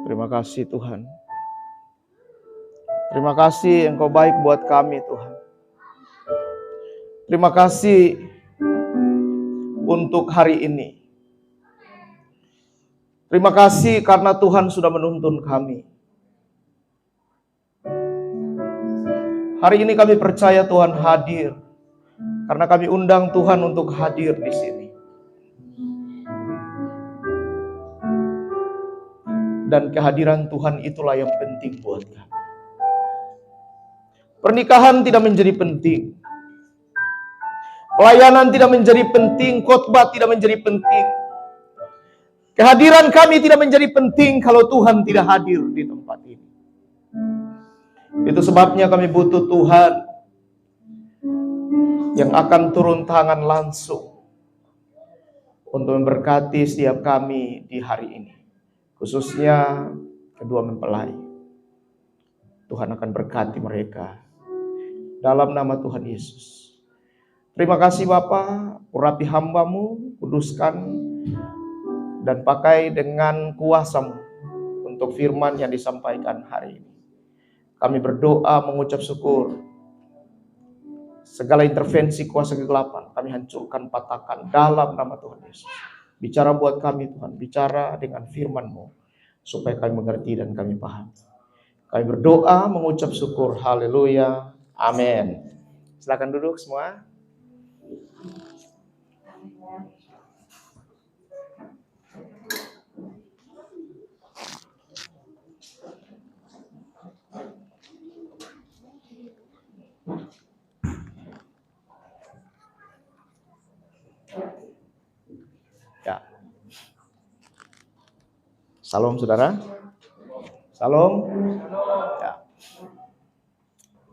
Terima kasih Tuhan. Terima kasih Engkau baik buat kami Tuhan. Terima kasih untuk hari ini. Terima kasih karena Tuhan sudah menuntun kami. Hari ini kami percaya Tuhan hadir. Karena kami undang Tuhan untuk hadir di sini. Dan kehadiran Tuhan itulah yang penting buat kami. Pernikahan tidak menjadi penting. Pelayanan tidak menjadi penting. Khotbah tidak menjadi penting. Kehadiran kami tidak menjadi penting kalau Tuhan tidak hadir di tempat ini. Itu sebabnya kami butuh Tuhan yang akan turun tangan langsung untuk memberkati setiap kami di hari ini. Khususnya kedua mempelai. Tuhan akan berkati mereka dalam nama Tuhan Yesus. Terima kasih Bapa, urapi hamba-Mu, kuduskan dan pakai dengan kuasa-Mu untuk firman yang disampaikan hari ini. Kami berdoa mengucap syukur. Segala intervensi kuasa kegelapan kami hancurkan, patahkan dalam nama Tuhan Yesus. Bicara buat kami Tuhan, bicara dengan firman-Mu supaya kami mengerti dan kami paham. Kami berdoa mengucap syukur, haleluya, amin. Silakan duduk semua. Ya. Salam saudara. Salam. Ya.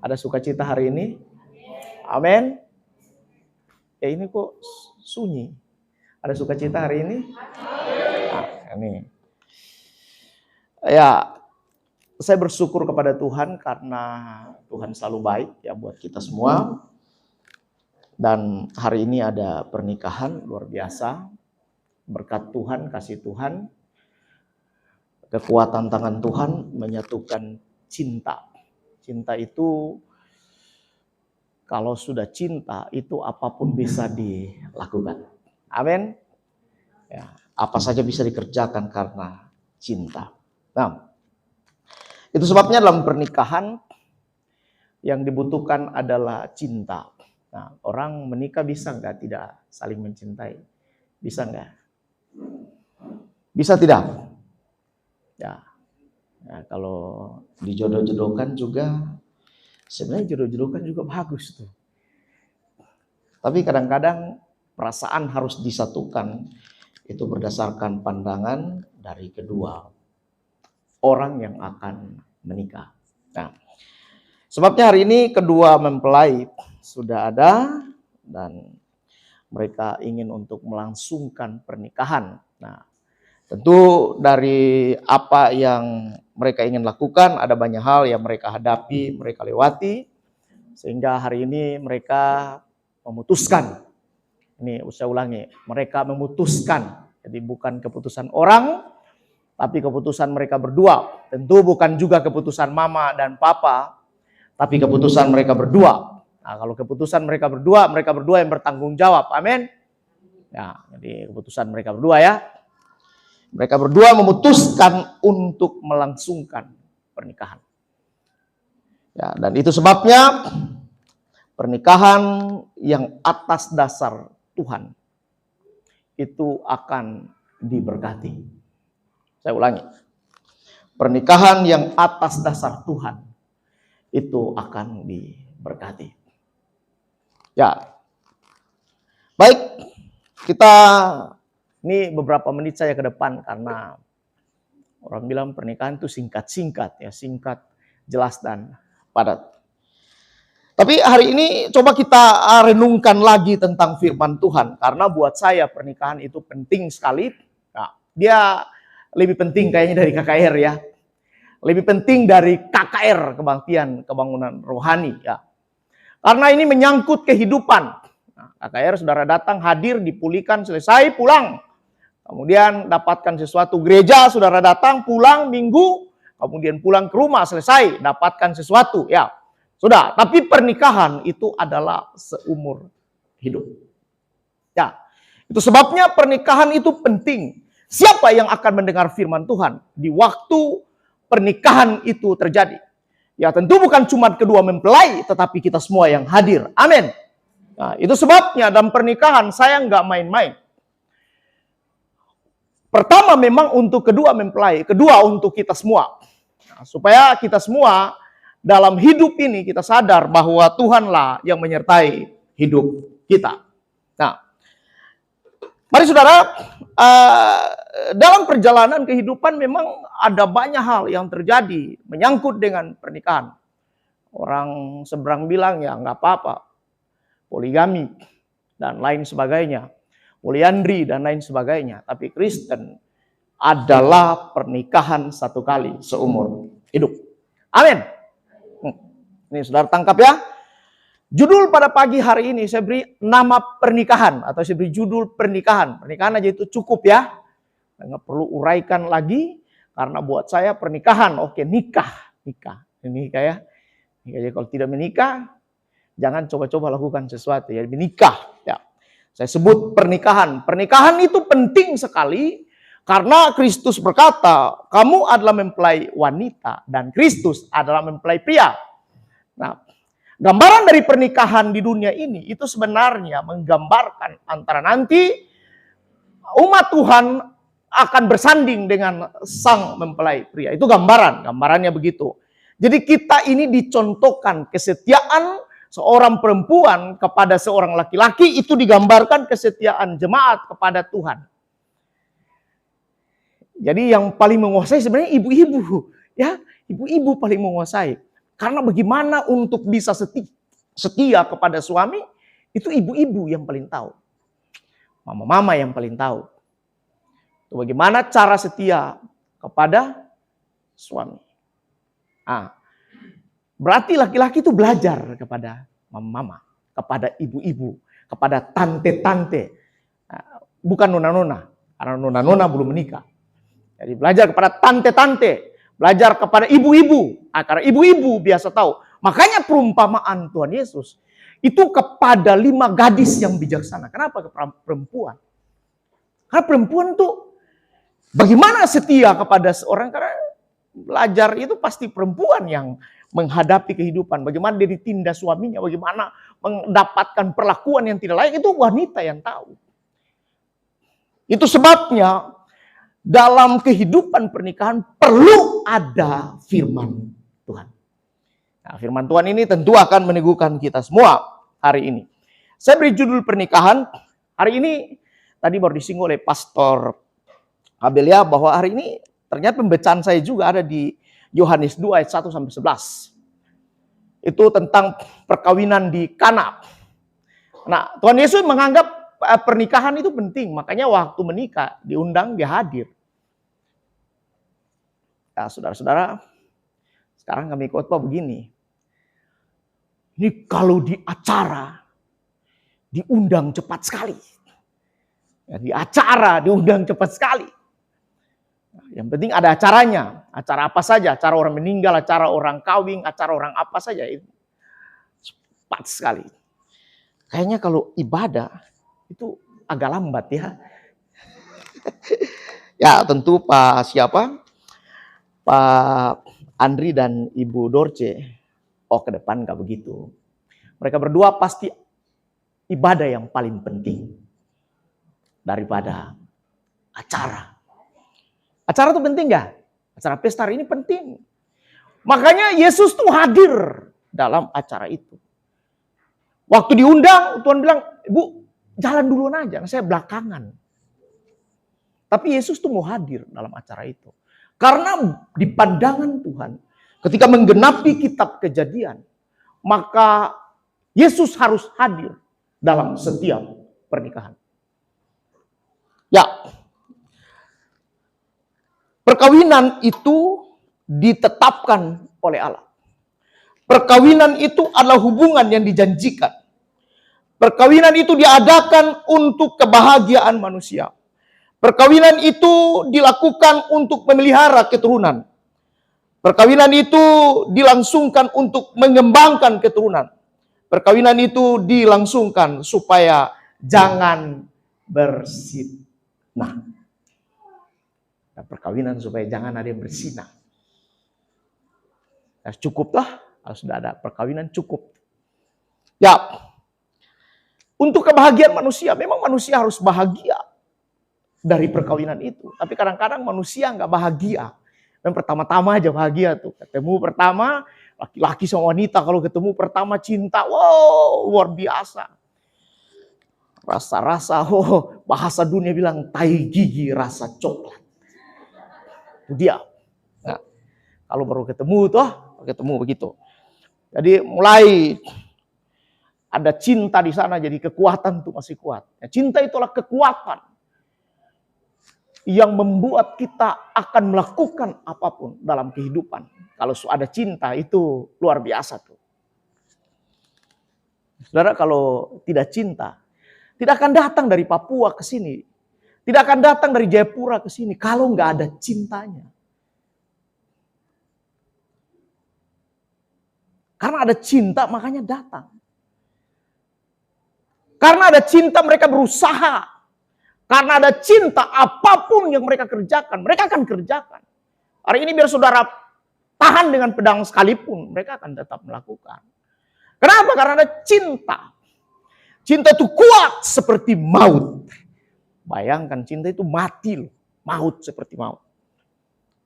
Ada sukacita hari ini? Amin. Ya ini kok sunyi. Ada sukacita hari ini? Nah, ini. Ya, saya bersyukur kepada Tuhan karena Tuhan selalu baik ya buat kita semua. Dan hari ini ada pernikahan luar biasa. Berkat Tuhan, kasih Tuhan, kekuatan tangan Tuhan menyatukan cinta. Cinta itu, kalau sudah cinta, itu apapun bisa dilakukan. Amin. Ya, apa saja bisa dikerjakan karena cinta. Nah, itu sebabnya dalam pernikahan yang dibutuhkan adalah cinta. Nah, orang menikah bisa nggak tidak saling mencintai? Bisa nggak? Bisa tidak? Ya, kalau dijodoh-jodohkan juga, sebenarnya jodoh-jodohkan juga bagus tuh. Tapi kadang-kadang perasaan harus disatukan, itu berdasarkan pandangan dari kedua orang yang akan menikah. Nah, sebabnya hari ini kedua mempelai sudah ada dan mereka ingin untuk melangsungkan pernikahan. Nah, tentu dari apa yang mereka ingin lakukan, ada banyak hal yang mereka hadapi, mereka lewati. Sehingga hari ini mereka memutuskan. Ini saya ulangi, mereka memutuskan. Jadi bukan keputusan orang, tapi keputusan mereka berdua. Tentu bukan juga keputusan mama dan papa, tapi keputusan mereka berdua. Nah, kalau keputusan mereka berdua yang bertanggung jawab. Amin. Ya, jadi keputusan mereka berdua ya. Mereka berdua memutuskan untuk melangsungkan pernikahan. Ya, dan itu sebabnya pernikahan yang atas dasar Tuhan itu akan diberkati. Saya ulangi. Pernikahan yang atas dasar Tuhan itu akan diberkati. Ya, baik, kita ini beberapa menit saya ke depan karena orang bilang pernikahan itu singkat-singkat ya, singkat, jelas dan padat. Tapi hari ini coba kita renungkan lagi tentang firman Tuhan karena buat saya pernikahan itu penting sekali. Nah, dia lebih penting kayaknya dari KKR ya. Lebih penting dari KKR, kebaktian kebangunan rohani ya. Karena ini menyangkut kehidupan. Nah, KKR saudara datang, hadir, dipulihkan, selesai, pulang. Kemudian dapatkan sesuatu, gereja, saudara datang, pulang minggu, kemudian pulang ke rumah, selesai, dapatkan sesuatu. Ya, sudah. Tapi pernikahan itu adalah seumur hidup. Ya, itu sebabnya pernikahan itu penting. Siapa yang akan mendengar firman Tuhan di waktu pernikahan itu terjadi? Ya, tentu bukan cuma kedua mempelai, tetapi kita semua yang hadir. Amin. Nah, itu sebabnya dalam pernikahan saya nggak main-main. Pertama memang untuk kedua mempelai, kedua untuk kita semua. Nah, supaya kita semua dalam hidup ini kita sadar bahwa Tuhanlah yang menyertai hidup kita. Nah, mari saudara, dalam perjalanan kehidupan memang ada banyak hal yang terjadi menyangkut dengan pernikahan. Orang seberang bilang ya nggak apa-apa, poligami dan lain sebagainya. Poliandri dan lain sebagainya. Tapi Kristen adalah pernikahan satu kali seumur hidup. Amin. Ini saudara tangkap ya. Judul pada pagi hari ini saya beri nama pernikahan. Atau saya beri judul pernikahan. Pernikahan aja itu cukup ya. Nggak perlu uraikan lagi. Karena buat saya pernikahan. Oke, nikah. Nikah ya. Jadi kalau tidak menikah, jangan coba-coba lakukan sesuatu. Ya, menikah. Ya. Saya sebut pernikahan. Pernikahan itu penting sekali karena Kristus berkata, kamu adalah mempelai wanita dan Kristus adalah mempelai pria. Nah, gambaran dari pernikahan di dunia ini itu sebenarnya menggambarkan antara nanti umat Tuhan akan bersanding dengan sang mempelai pria. Itu gambarannya begitu. Jadi kita ini dicontohkan kesetiaan seorang perempuan kepada seorang laki-laki itu digambarkan kesetiaan jemaat kepada Tuhan. Jadi yang paling menguasai sebenarnya ibu-ibu, ya, ibu-ibu paling menguasai. Karena bagaimana untuk bisa setia kepada suami itu ibu-ibu yang paling tahu. Mama-mama yang paling tahu. Itu bagaimana cara setia kepada suami. Berarti laki-laki itu belajar kepada mama-mama, kepada ibu-ibu, kepada tante-tante. Bukan nona-nona, karena nona-nona belum menikah. Jadi belajar kepada tante-tante, belajar kepada ibu-ibu. Karena ibu-ibu biasa tahu. Makanya perumpamaan Tuhan Yesus itu kepada 5 gadis yang bijaksana. Kenapa kepada perempuan? Karena perempuan tuh bagaimana setia kepada seorang, karena belajar itu pasti perempuan yang menghadapi kehidupan. Bagaimana dia ditindas suaminya, bagaimana mendapatkan perlakuan yang tidak layak, itu wanita yang tahu. Itu sebabnya dalam kehidupan pernikahan perlu ada firman Tuhan. Nah, firman Tuhan ini tentu akan meneguhkan kita semua hari ini. Saya beri judul pernikahan. Hari ini tadi baru disinggung oleh Pastor Abelia bahwa hari ini ternyata pembacaan saya juga ada di Yohanes 2 ayat 1 sampai 11. Itu tentang perkawinan di Kana. Nah, Tuhan Yesus menganggap pernikahan itu penting. Makanya waktu menikah diundang, dia hadir. Nah, saudara-saudara, sekarang kami khotbah begini. Ini kalau di acara diundang cepat sekali. Ya, di acara diundang cepat sekali. Yang penting ada acaranya. Acara apa saja. Acara orang meninggal, acara orang kawin, acara orang apa saja. Itu cepat sekali. Kayaknya kalau ibadah itu agak lambat ya. Ya tentu Pak Andri dan Ibu Dorce. Oh ke depan gak begitu. Mereka berdua pasti ibadah yang paling penting. Daripada acara. Acara itu penting gak? Acara pesta hari ini penting. Makanya Yesus tuh hadir dalam acara itu. Waktu diundang, Tuhan bilang, "Bu, jalan duluan aja, saya belakangan." Tapi Yesus tuh mau hadir dalam acara itu. Karena di pandangan Tuhan, ketika menggenapi kitab Kejadian, maka Yesus harus hadir dalam setiap pernikahan. Ya, perkawinan itu ditetapkan oleh Allah. Perkawinan itu adalah hubungan yang dijanjikan. Perkawinan itu diadakan untuk kebahagiaan manusia. Perkawinan itu dilakukan untuk memelihara keturunan. Perkawinan itu dilangsungkan untuk mengembangkan keturunan. Perkawinan itu dilangsungkan supaya jangan bersinah. Nah, perkawinan supaya jangan ada yang bersinah. Nah, cukuplah, kalau sudah ada perkawinan cukup. Ya, untuk kebahagiaan manusia, memang manusia harus bahagia dari perkawinan itu. Tapi kadang-kadang manusia nggak bahagia. Dan pertama-tama aja bahagia tuh. Ketemu pertama, laki-laki sama wanita kalau ketemu pertama cinta, wow, luar biasa. Rasa-rasa, bahasa dunia bilang tai gigi rasa coklat. Itu dia. Nah, kalau baru ketemu begitu. Jadi mulai ada cinta di sana, jadi kekuatan tuh masih kuat. Nah, cinta itulah kekuatan yang membuat kita akan melakukan apapun dalam kehidupan. Kalau ada cinta itu luar biasa tuh. Saudara, kalau tidak cinta, tidak akan datang dari Papua ke sini. Tidak akan datang dari Jayapura ke sini kalau nggak ada cintanya. Karena ada cinta makanya datang. Karena ada cinta mereka berusaha. Karena ada cinta, apapun yang mereka kerjakan, mereka akan kerjakan. Hari ini biar saudara tahan dengan pedang sekalipun, mereka akan tetap melakukan. Kenapa? Karena ada cinta. Cinta itu kuat seperti maut. Bayangkan cinta itu mati loh. Maut seperti maut.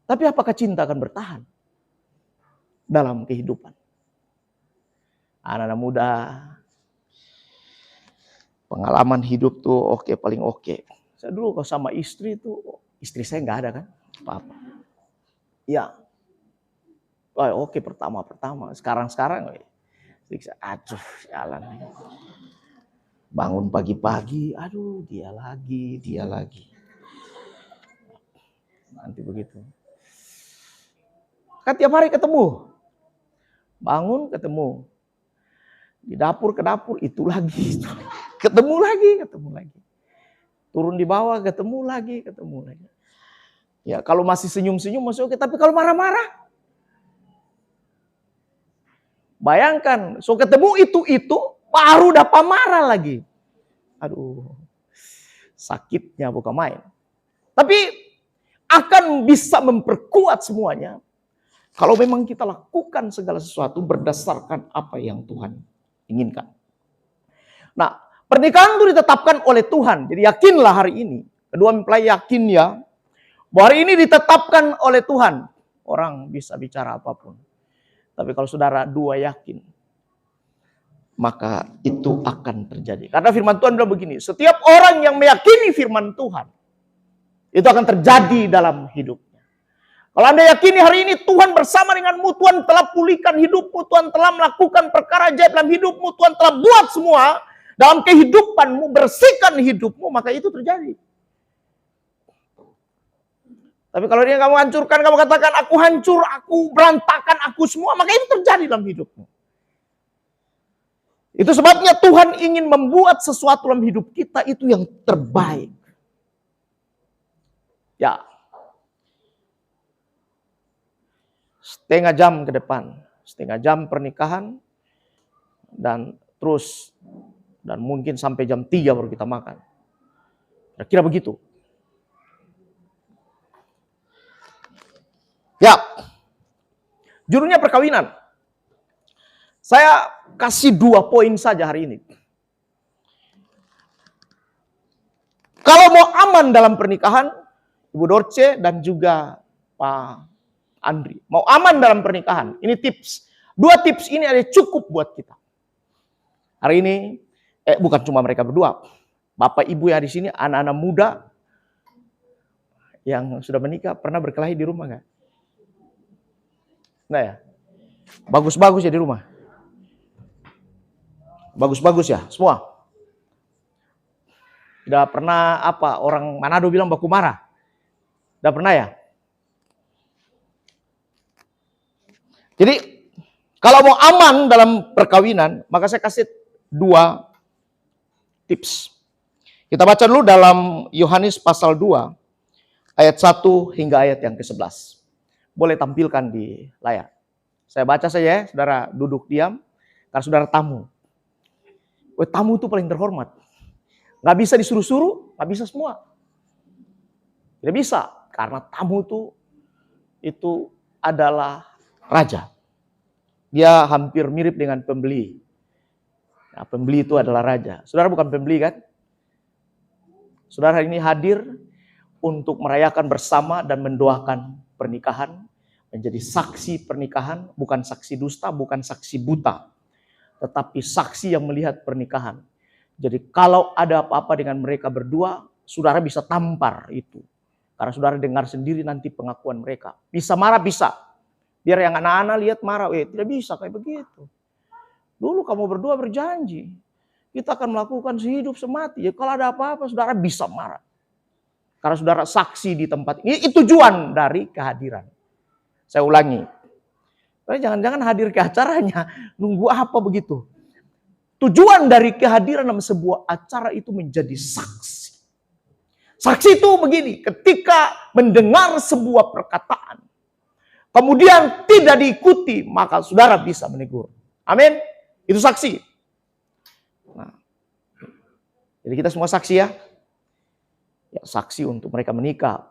Tapi apakah cinta akan bertahan dalam kehidupan? Anak-anak muda, pengalaman hidup tuh oke, paling oke. Saya dulu kalau sama istri tuh, istri saya nggak ada kan, apa-apa. Ya, oke pertama. Sekarang, aduh, jalan. Bangun pagi-pagi, aduh dia lagi. Nanti begitu. Kan tiap hari ketemu. Bangun ketemu. Di dapur ke dapur itu lagi. Ketemu lagi. Turun di bawah ketemu lagi. Ya kalau masih senyum-senyum masih oke, tapi kalau marah-marah, bayangkan, so ketemu itu baru dapat marah lagi. Aduh, sakitnya bukan main. Tapi akan bisa memperkuat semuanya kalau memang kita lakukan segala sesuatu berdasarkan apa yang Tuhan inginkan. Nah, pernikahan itu ditetapkan oleh Tuhan. Jadi yakinlah hari ini. Kedua mempelai yakin ya. Bahwa hari ini ditetapkan oleh Tuhan. Orang bisa bicara apapun. Tapi kalau saudara dua yakin, maka itu akan terjadi. Karena firman Tuhan bilang begini. Setiap orang yang meyakini firman Tuhan, itu akan terjadi dalam hidupnya. Kalau Anda yakini hari ini Tuhan bersama denganmu, Tuhan telah pulihkan hidupmu, Tuhan telah melakukan perkara ajaib dalam hidupmu, Tuhan telah buat semua dalam kehidupanmu, bersihkan hidupmu, maka itu terjadi. Tapi kalau dia kamu hancurkan, kamu katakan aku hancur, aku berantakan, aku semua, maka itu terjadi dalam hidupmu. Itu sebabnya Tuhan ingin membuat sesuatu dalam hidup kita itu yang terbaik. Ya. Setengah jam ke depan, setengah jam pernikahan, dan terus, dan mungkin sampai jam 3 baru kita makan. Kira-kira begitu. Ya, judulnya perkawinan. Saya kasih 2 poin saja hari ini. Kalau mau aman dalam pernikahan, Ibu Dorce dan juga Pak Andri, mau aman dalam pernikahan, ini tips. 2 tips ini ada cukup buat kita. Hari ini, bukan cuma mereka berdua, Bapak Ibu yang di sini, anak-anak muda yang sudah menikah, pernah berkelahi di rumah nggak? Nah ya, bagus-bagus ya di rumah. Bagus-bagus ya, semua. Tidak pernah orang Manado bilang baku marah. Tidak pernah ya? Jadi, kalau mau aman dalam perkawinan, maka saya kasih 2 tips. Kita baca dulu dalam Yohanes pasal 2, ayat 1 hingga ayat yang ke-11. Boleh tampilkan di layar. Saya baca saja ya, saudara duduk diam, karena saudara tamu. Tamu itu paling terhormat. Nggak bisa disuruh-suruh, nggak bisa semua. Tidak bisa, karena tamu itu adalah raja. Dia hampir mirip dengan pembeli. Nah, pembeli itu adalah raja. Saudara bukan pembeli kan? Saudara ini hadir untuk merayakan bersama dan mendoakan pernikahan. Menjadi saksi pernikahan, bukan saksi dusta, bukan saksi buta. Tetapi saksi yang melihat pernikahan. Jadi kalau ada apa-apa dengan mereka berdua, saudara bisa tampar itu. Karena saudara dengar sendiri nanti pengakuan mereka. Bisa marah, bisa. Biar yang anak-anak lihat marah, tidak bisa kayak begitu. Dulu kamu berdua berjanji, kita akan melakukan sehidup semati. Ya, kalau ada apa-apa, saudara bisa marah. Karena saudara saksi di tempat ini. Itu tujuan dari kehadiran. Saya ulangi. Jangan-jangan hadir ke acaranya, nunggu apa begitu. Tujuan dari kehadiran dalam sebuah acara itu menjadi saksi. Saksi itu begini, ketika mendengar sebuah perkataan, kemudian tidak diikuti, maka saudara bisa menegur. Amin. Itu saksi. Nah, jadi kita semua saksi ya. Ya, saksi untuk mereka menikah.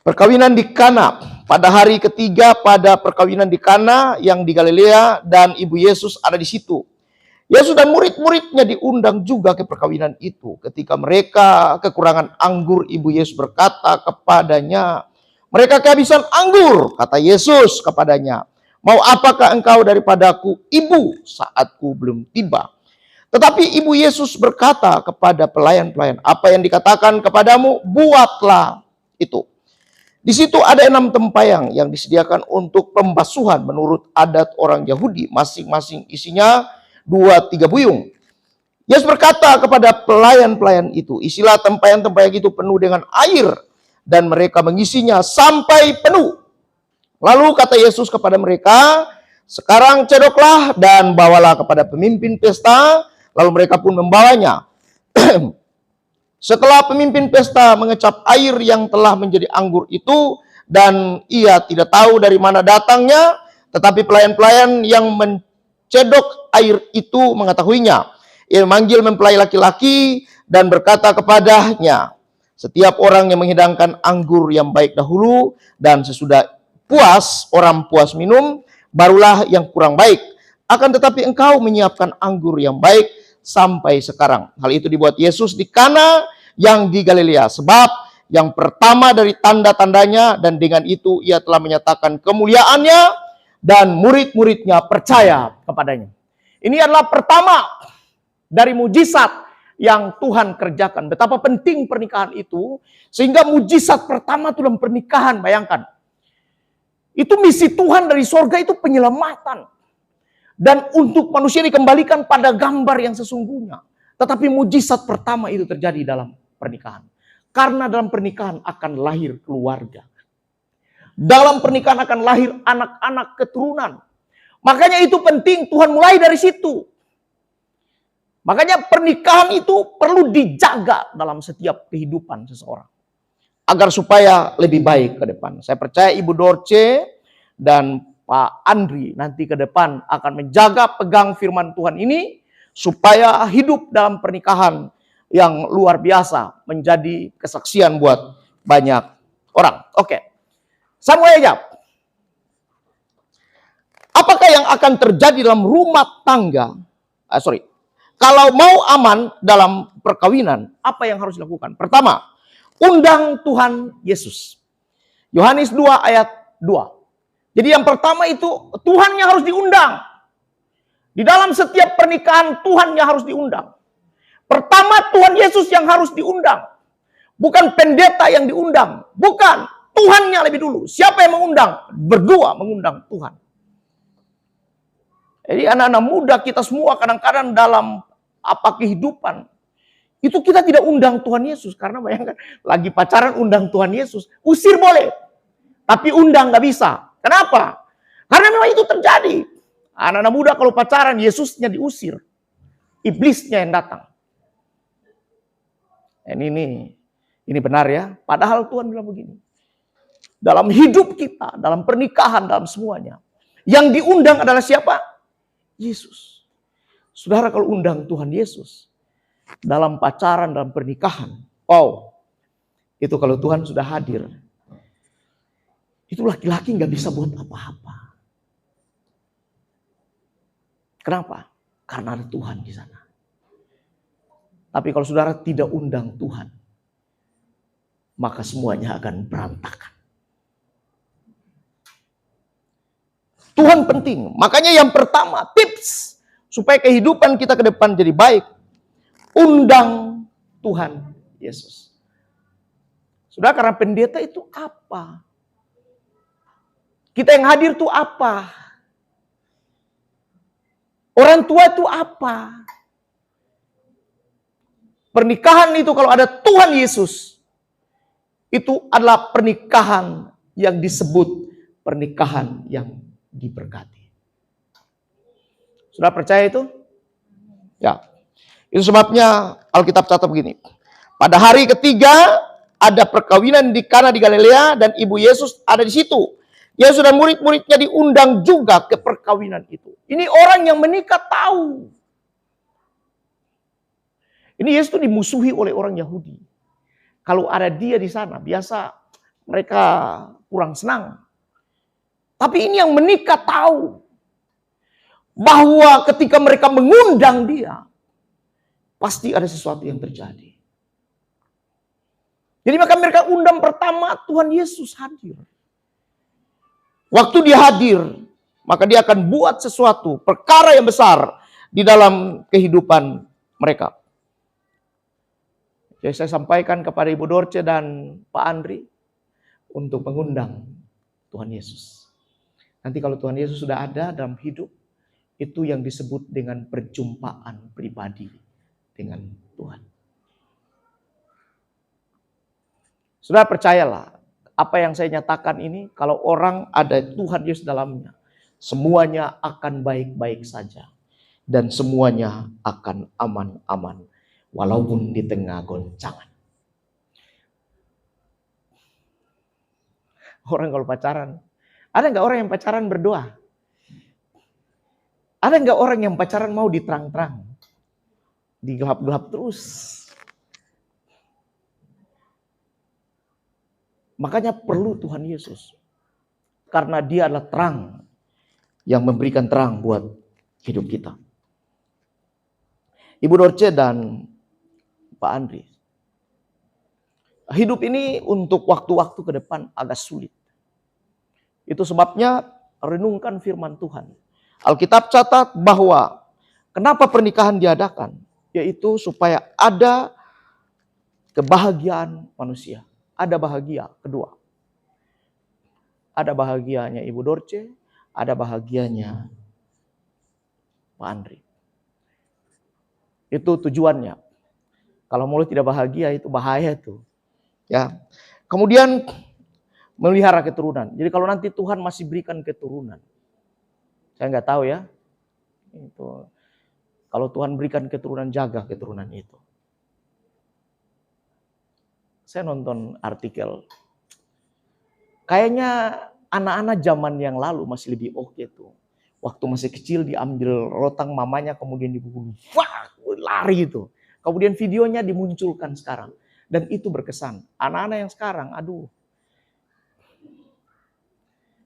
Perkawinan di Kana. Pada hari ketiga pada perkawinan di Kana yang di Galilea dan Ibu Yesus ada di situ. Yesus dan murid-muridnya diundang juga ke perkawinan itu. Ketika mereka kekurangan anggur, Ibu Yesus berkata kepadanya, "Mereka kehabisan anggur." Kata Yesus kepadanya, "Mau apakah engkau daripadaku, Ibu, saatku belum tiba?" Tetapi Ibu Yesus berkata kepada pelayan-pelayan, "Apa yang dikatakan kepadamu, buatlah itu." Di situ ada 6 tempayan yang disediakan untuk pembasuhan menurut adat orang Yahudi. Masing-masing isinya 2-3 buyung. Yesus berkata kepada pelayan-pelayan itu, "Isilah tempayan-tempayan itu penuh dengan air." Dan mereka mengisinya sampai penuh. Lalu kata Yesus kepada mereka, "Sekarang cedoklah dan bawalah kepada pemimpin pesta." Lalu mereka pun membawanya. Setelah pemimpin pesta mengecap air yang telah menjadi anggur itu, dan ia tidak tahu dari mana datangnya, tetapi pelayan-pelayan yang mencedok air itu mengetahuinya. Ia memanggil mempelai laki-laki dan berkata kepadanya, "Setiap orang yang menghidangkan anggur yang baik dahulu, dan sesudah puas, orang puas minum, barulah yang kurang baik. Akan tetapi engkau menyiapkan anggur yang baik sampai sekarang." Hal itu dibuat Yesus di Kana yang di Galilea, sebab yang pertama dari tanda-tandanya, dan dengan itu ia telah menyatakan kemuliaannya dan murid-muridnya percaya kepadanya. Ini adalah pertama dari mujizat yang Tuhan kerjakan. Betapa penting pernikahan itu, sehingga mujizat pertama itu dalam pernikahan, bayangkan. Itu misi Tuhan dari sorga, itu penyelamatan. Dan untuk manusia dikembalikan pada gambar yang sesungguhnya. Tetapi mujizat pertama itu terjadi dalam pernikahan. Karena dalam pernikahan akan lahir keluarga. Dalam pernikahan akan lahir anak-anak keturunan. Makanya itu penting, Tuhan mulai dari situ. Makanya pernikahan itu perlu dijaga dalam setiap kehidupan seseorang. Agar supaya lebih baik ke depan. Saya percaya Ibu Dorce dan Pak Andri nanti ke depan akan menjaga pegang firman Tuhan ini, supaya hidup dalam pernikahan yang luar biasa menjadi kesaksian buat banyak orang. Oke. Samuel jawab. Apakah yang akan terjadi dalam rumah tangga? Kalau mau aman dalam perkawinan, apa yang harus dilakukan? Pertama, undang Tuhan Yesus. Yohanes 2 ayat 2. Jadi yang pertama itu Tuhan yang harus diundang. Di dalam setiap pernikahan Tuhan yang harus diundang. Pertama Tuhan Yesus yang harus diundang. Bukan pendeta yang diundang. Bukan. Tuhannya lebih dulu. Siapa yang mengundang? Berdua mengundang Tuhan. Jadi anak-anak muda kita semua kadang-kadang dalam kehidupan. Itu kita tidak undang Tuhan Yesus. Karena bayangkan lagi pacaran undang Tuhan Yesus. Usir boleh. Tapi undang gak bisa. Kenapa? Karena memang itu terjadi. Anak-anak muda kalau pacaran Yesusnya diusir. iblisnya yang datang. Ini benar ya. Padahal Tuhan bilang begini. Dalam hidup kita, dalam pernikahan, dalam semuanya. Yang diundang adalah siapa? Yesus. Saudara kalau undang Tuhan Yesus. Dalam pacaran, dalam pernikahan. Oh, itu kalau Tuhan sudah hadir. Itu laki-laki gak bisa buat apa-apa. Kenapa? Karena ada Tuhan di sana. Tapi kalau saudara tidak undang Tuhan, maka semuanya akan berantakan. Tuhan penting. Makanya yang pertama, tips supaya kehidupan kita ke depan jadi baik. Undang Tuhan Yesus. Saudara, karena pendeta itu apa? Kita yang hadir itu apa? Orang tua itu apa? Pernikahan itu kalau ada Tuhan Yesus, itu adalah pernikahan yang disebut pernikahan yang diberkati. Sudah percaya itu? Ya. Itu sebabnya Alkitab catat begini. Pada hari ketiga ada perkawinan di Kana di Galilea dan ibu Yesus ada di situ. Yesus dan murid-muridnya diundang juga ke perkawinan itu. Ini orang yang menikah tahu. Ini Yesus itu dimusuhi oleh orang Yahudi. Kalau ada dia di sana, biasa mereka kurang senang. Tapi ini yang menikah tahu bahwa ketika mereka mengundang dia, pasti ada sesuatu yang terjadi. Jadi maka mereka undang pertama, Tuhan Yesus hadir. Waktu dia hadir, maka dia akan buat sesuatu, perkara yang besar di dalam kehidupan mereka. Jadi saya sampaikan kepada Ibu Dorce dan Pak Andri untuk mengundang Tuhan Yesus. Nanti kalau Tuhan Yesus sudah ada dalam hidup, itu yang disebut dengan perjumpaan pribadi dengan Tuhan. Sudah percayalah, apa yang saya nyatakan ini, kalau orang ada Tuhan Yesus dalamnya, semuanya akan baik-baik saja. Dan semuanya akan aman-aman. Walaupun di tengah goncangan. Orang kalau pacaran, ada nggak orang yang pacaran berdoa? Ada nggak orang yang pacaran mau diterang-terang? Digelap-gelap terus. Makanya perlu Tuhan Yesus. Karena dia adalah terang yang memberikan terang buat hidup kita. Ibu Dorce dan Pak Andri. Hidup ini untuk waktu-waktu ke depan agak sulit. Itu sebabnya renungkan firman Tuhan. Alkitab catat bahwa kenapa pernikahan diadakan? Yaitu supaya ada kebahagiaan manusia. Ada bahagia kedua. Ada bahagianya Ibu Dorce, ada bahagianya Pak Andri. Itu tujuannya. Kalau mulut tidak bahagia itu bahaya tuh. Ya. Kemudian melihara keturunan. Jadi kalau nanti Tuhan masih berikan keturunan. Saya nggak tahu ya. Itu. Kalau Tuhan berikan keturunan, jaga keturunan itu. Saya nonton artikel. Kayaknya anak-anak zaman yang lalu masih lebih oke tuh. Waktu masih kecil diambil rotang mamanya kemudian dibunuh. Wah, lari itu. Kemudian videonya dimunculkan sekarang. Dan itu berkesan. Anak-anak yang sekarang, aduh.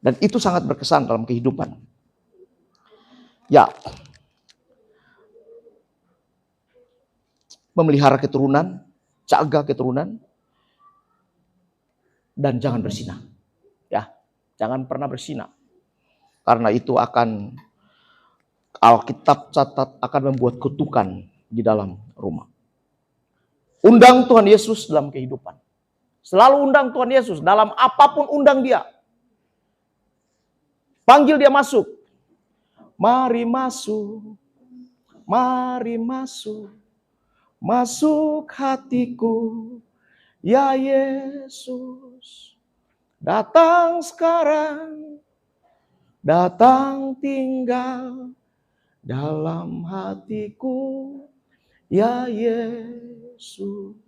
Dan itu sangat berkesan dalam kehidupan. Ya. Memelihara keturunan, jaga keturunan. Dan jangan bersinah. Ya, jangan pernah bersinah. Karena itu akan, Alkitab catat akan membuat kutukan di dalam rumah. Undang Tuhan Yesus dalam kehidupan. Selalu undang Tuhan Yesus. Dalam apapun undang dia. Panggil dia masuk. Mari masuk. Mari masuk. Masuk hatiku. Ya Yesus. Datang sekarang. Datang tinggal dalam hatiku. Ya Yesus.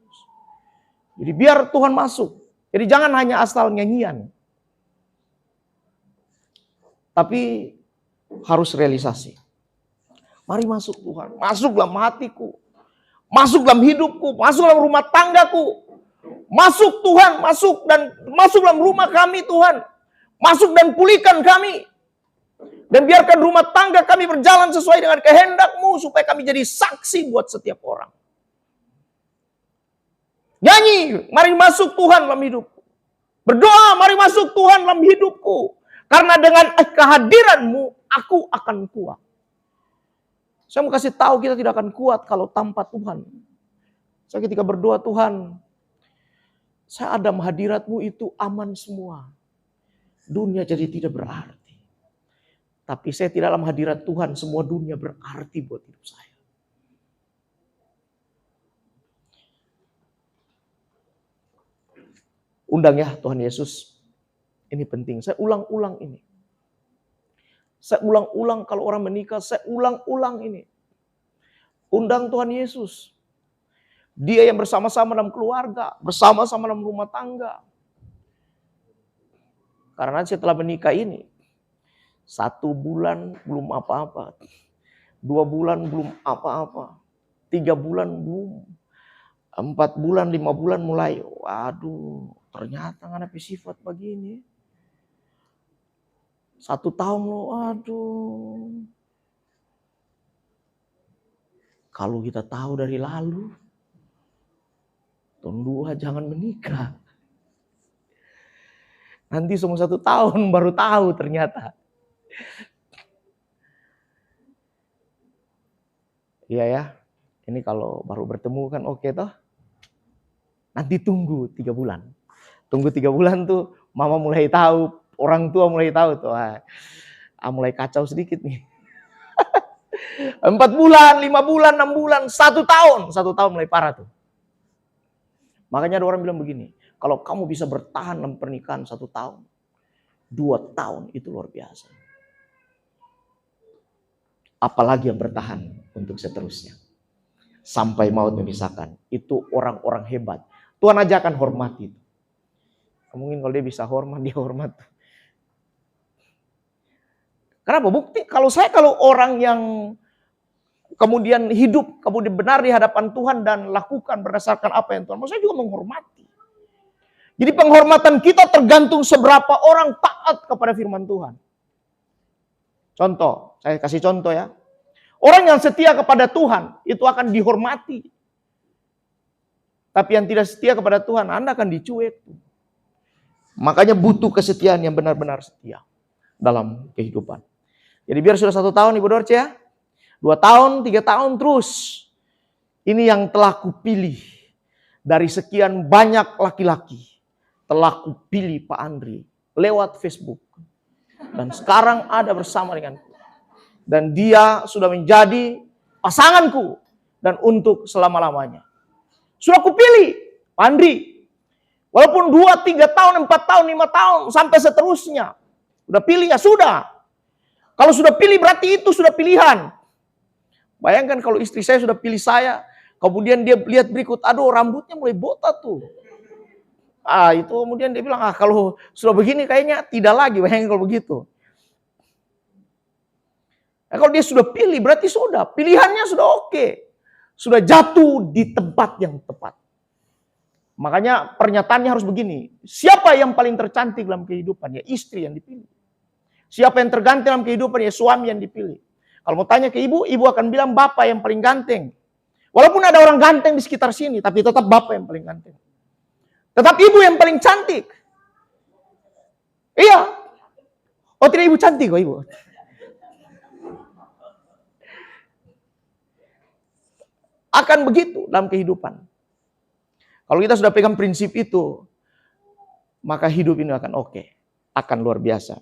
Jadi biar Tuhan masuk. Jadi jangan hanya asal nyanyian. Tapi harus realisasi. Mari masuk Tuhan. Masuk dalam hatiku. Masuk dalam hidupku. Masuk dalam rumah tanggaku. Masuk Tuhan. Masuk dalam rumah kami Tuhan. Masuk dan pulihkan kami. Dan biarkan rumah tangga kami berjalan sesuai dengan kehendak-Mu. Supaya kami jadi saksi buat setiap orang. Nyanyi, mari masuk Tuhan dalam hidupku. Berdoa, mari masuk Tuhan dalam hidupku. Karena dengan kehadiran-Mu, aku akan kuat. Saya mau kasih tahu kita tidak akan kuat kalau tanpa Tuhan. Saya ketika berdoa, Tuhan, saya ada hadirat-Mu itu aman semua. Dunia jadi tidak berarti. Tapi saya tidak dalam hadirat Tuhan, semua dunia berarti buat hidup saya. Undang ya Tuhan Yesus. Ini penting. Saya ulang-ulang ini. Saya ulang-ulang kalau orang menikah. Saya ulang-ulang ini. Undang Tuhan Yesus. Dia yang bersama-sama dalam keluarga. Bersama-sama dalam rumah tangga. Karena setelah menikah ini. 1 bulan belum apa-apa. 2 bulan belum apa-apa. 3 bulan belum. 4 bulan, 5 bulan mulai. Waduh. Ternyata nggak ada sifat begini. 1 tahun loh, aduh. Kalau kita tahu dari lalu, tahun 2 jangan menikah. Nanti semua 1 tahun baru tahu ternyata. Iya ya, ini kalau baru bertemu kan oke toh. Nanti tunggu 3 bulan. Tunggu 3 bulan tuh mama mulai tahu, orang tua mulai tahu tuh. Mulai kacau sedikit nih. 4 bulan, 5 bulan, 6 bulan, 1 tahun. 1 tahun mulai parah tuh. Makanya ada orang bilang begini, kalau kamu bisa bertahan dalam pernikahan 1 tahun, 2 tahun itu luar biasa. Apalagi yang bertahan untuk seterusnya. Sampai maut memisahkan. Itu orang-orang hebat. Tuhan aja akan hormati. Mungkin kalau dia bisa hormat, dia hormat. Kenapa? Bukti kalau orang yang kemudian hidup, kemudian benar di hadapan Tuhan dan lakukan berdasarkan apa yang Tuhan mau, saya juga menghormati. Jadi penghormatan kita tergantung seberapa orang taat kepada firman Tuhan. Contoh, saya kasih contoh ya. Orang yang setia kepada Tuhan itu akan dihormati. Tapi yang tidak setia kepada Tuhan, Anda akan dicuek. Makanya butuh kesetiaan yang benar-benar setia dalam kehidupan. Jadi biar sudah 1 tahun Ibu Dorce ya. 2 tahun, 3 tahun terus. Ini yang telah kupilih. Dari sekian banyak laki-laki. Telah kupilih Pak Andri. Lewat Facebook. Dan sekarang ada bersama denganku. Dan dia sudah menjadi pasanganku. Dan untuk selama-lamanya. Sudah kupilih Pak Andri. Walaupun 2, 3 tahun, 4 tahun, 5 tahun, sampai seterusnya. Udah pilih ya sudah. Kalau sudah pilih berarti itu sudah pilihan. Bayangkan kalau istri saya sudah pilih saya, kemudian dia lihat berikut, aduh rambutnya mulai botak tuh. Itu kemudian dia bilang, kalau sudah begini kayaknya tidak lagi, bayangkan kalau begitu. Kalau dia sudah pilih berarti sudah, pilihannya sudah oke. Sudah jatuh di tempat yang tepat. Makanya pernyataannya harus begini. Siapa yang paling tercantik dalam kehidupan? Ya istri yang dipilih. Siapa yang terganteng dalam kehidupan? Ya suami yang dipilih. Kalau mau tanya ke ibu, ibu akan bilang bapak yang paling ganteng. Walaupun ada orang ganteng di sekitar sini, tapi tetap bapak yang paling ganteng. Tetap ibu yang paling cantik. Iya. Oh tidak ibu cantik kok ibu. Akan begitu dalam kehidupan. Kalau kita sudah pegang prinsip itu, maka hidup ini akan oke. Akan luar biasa.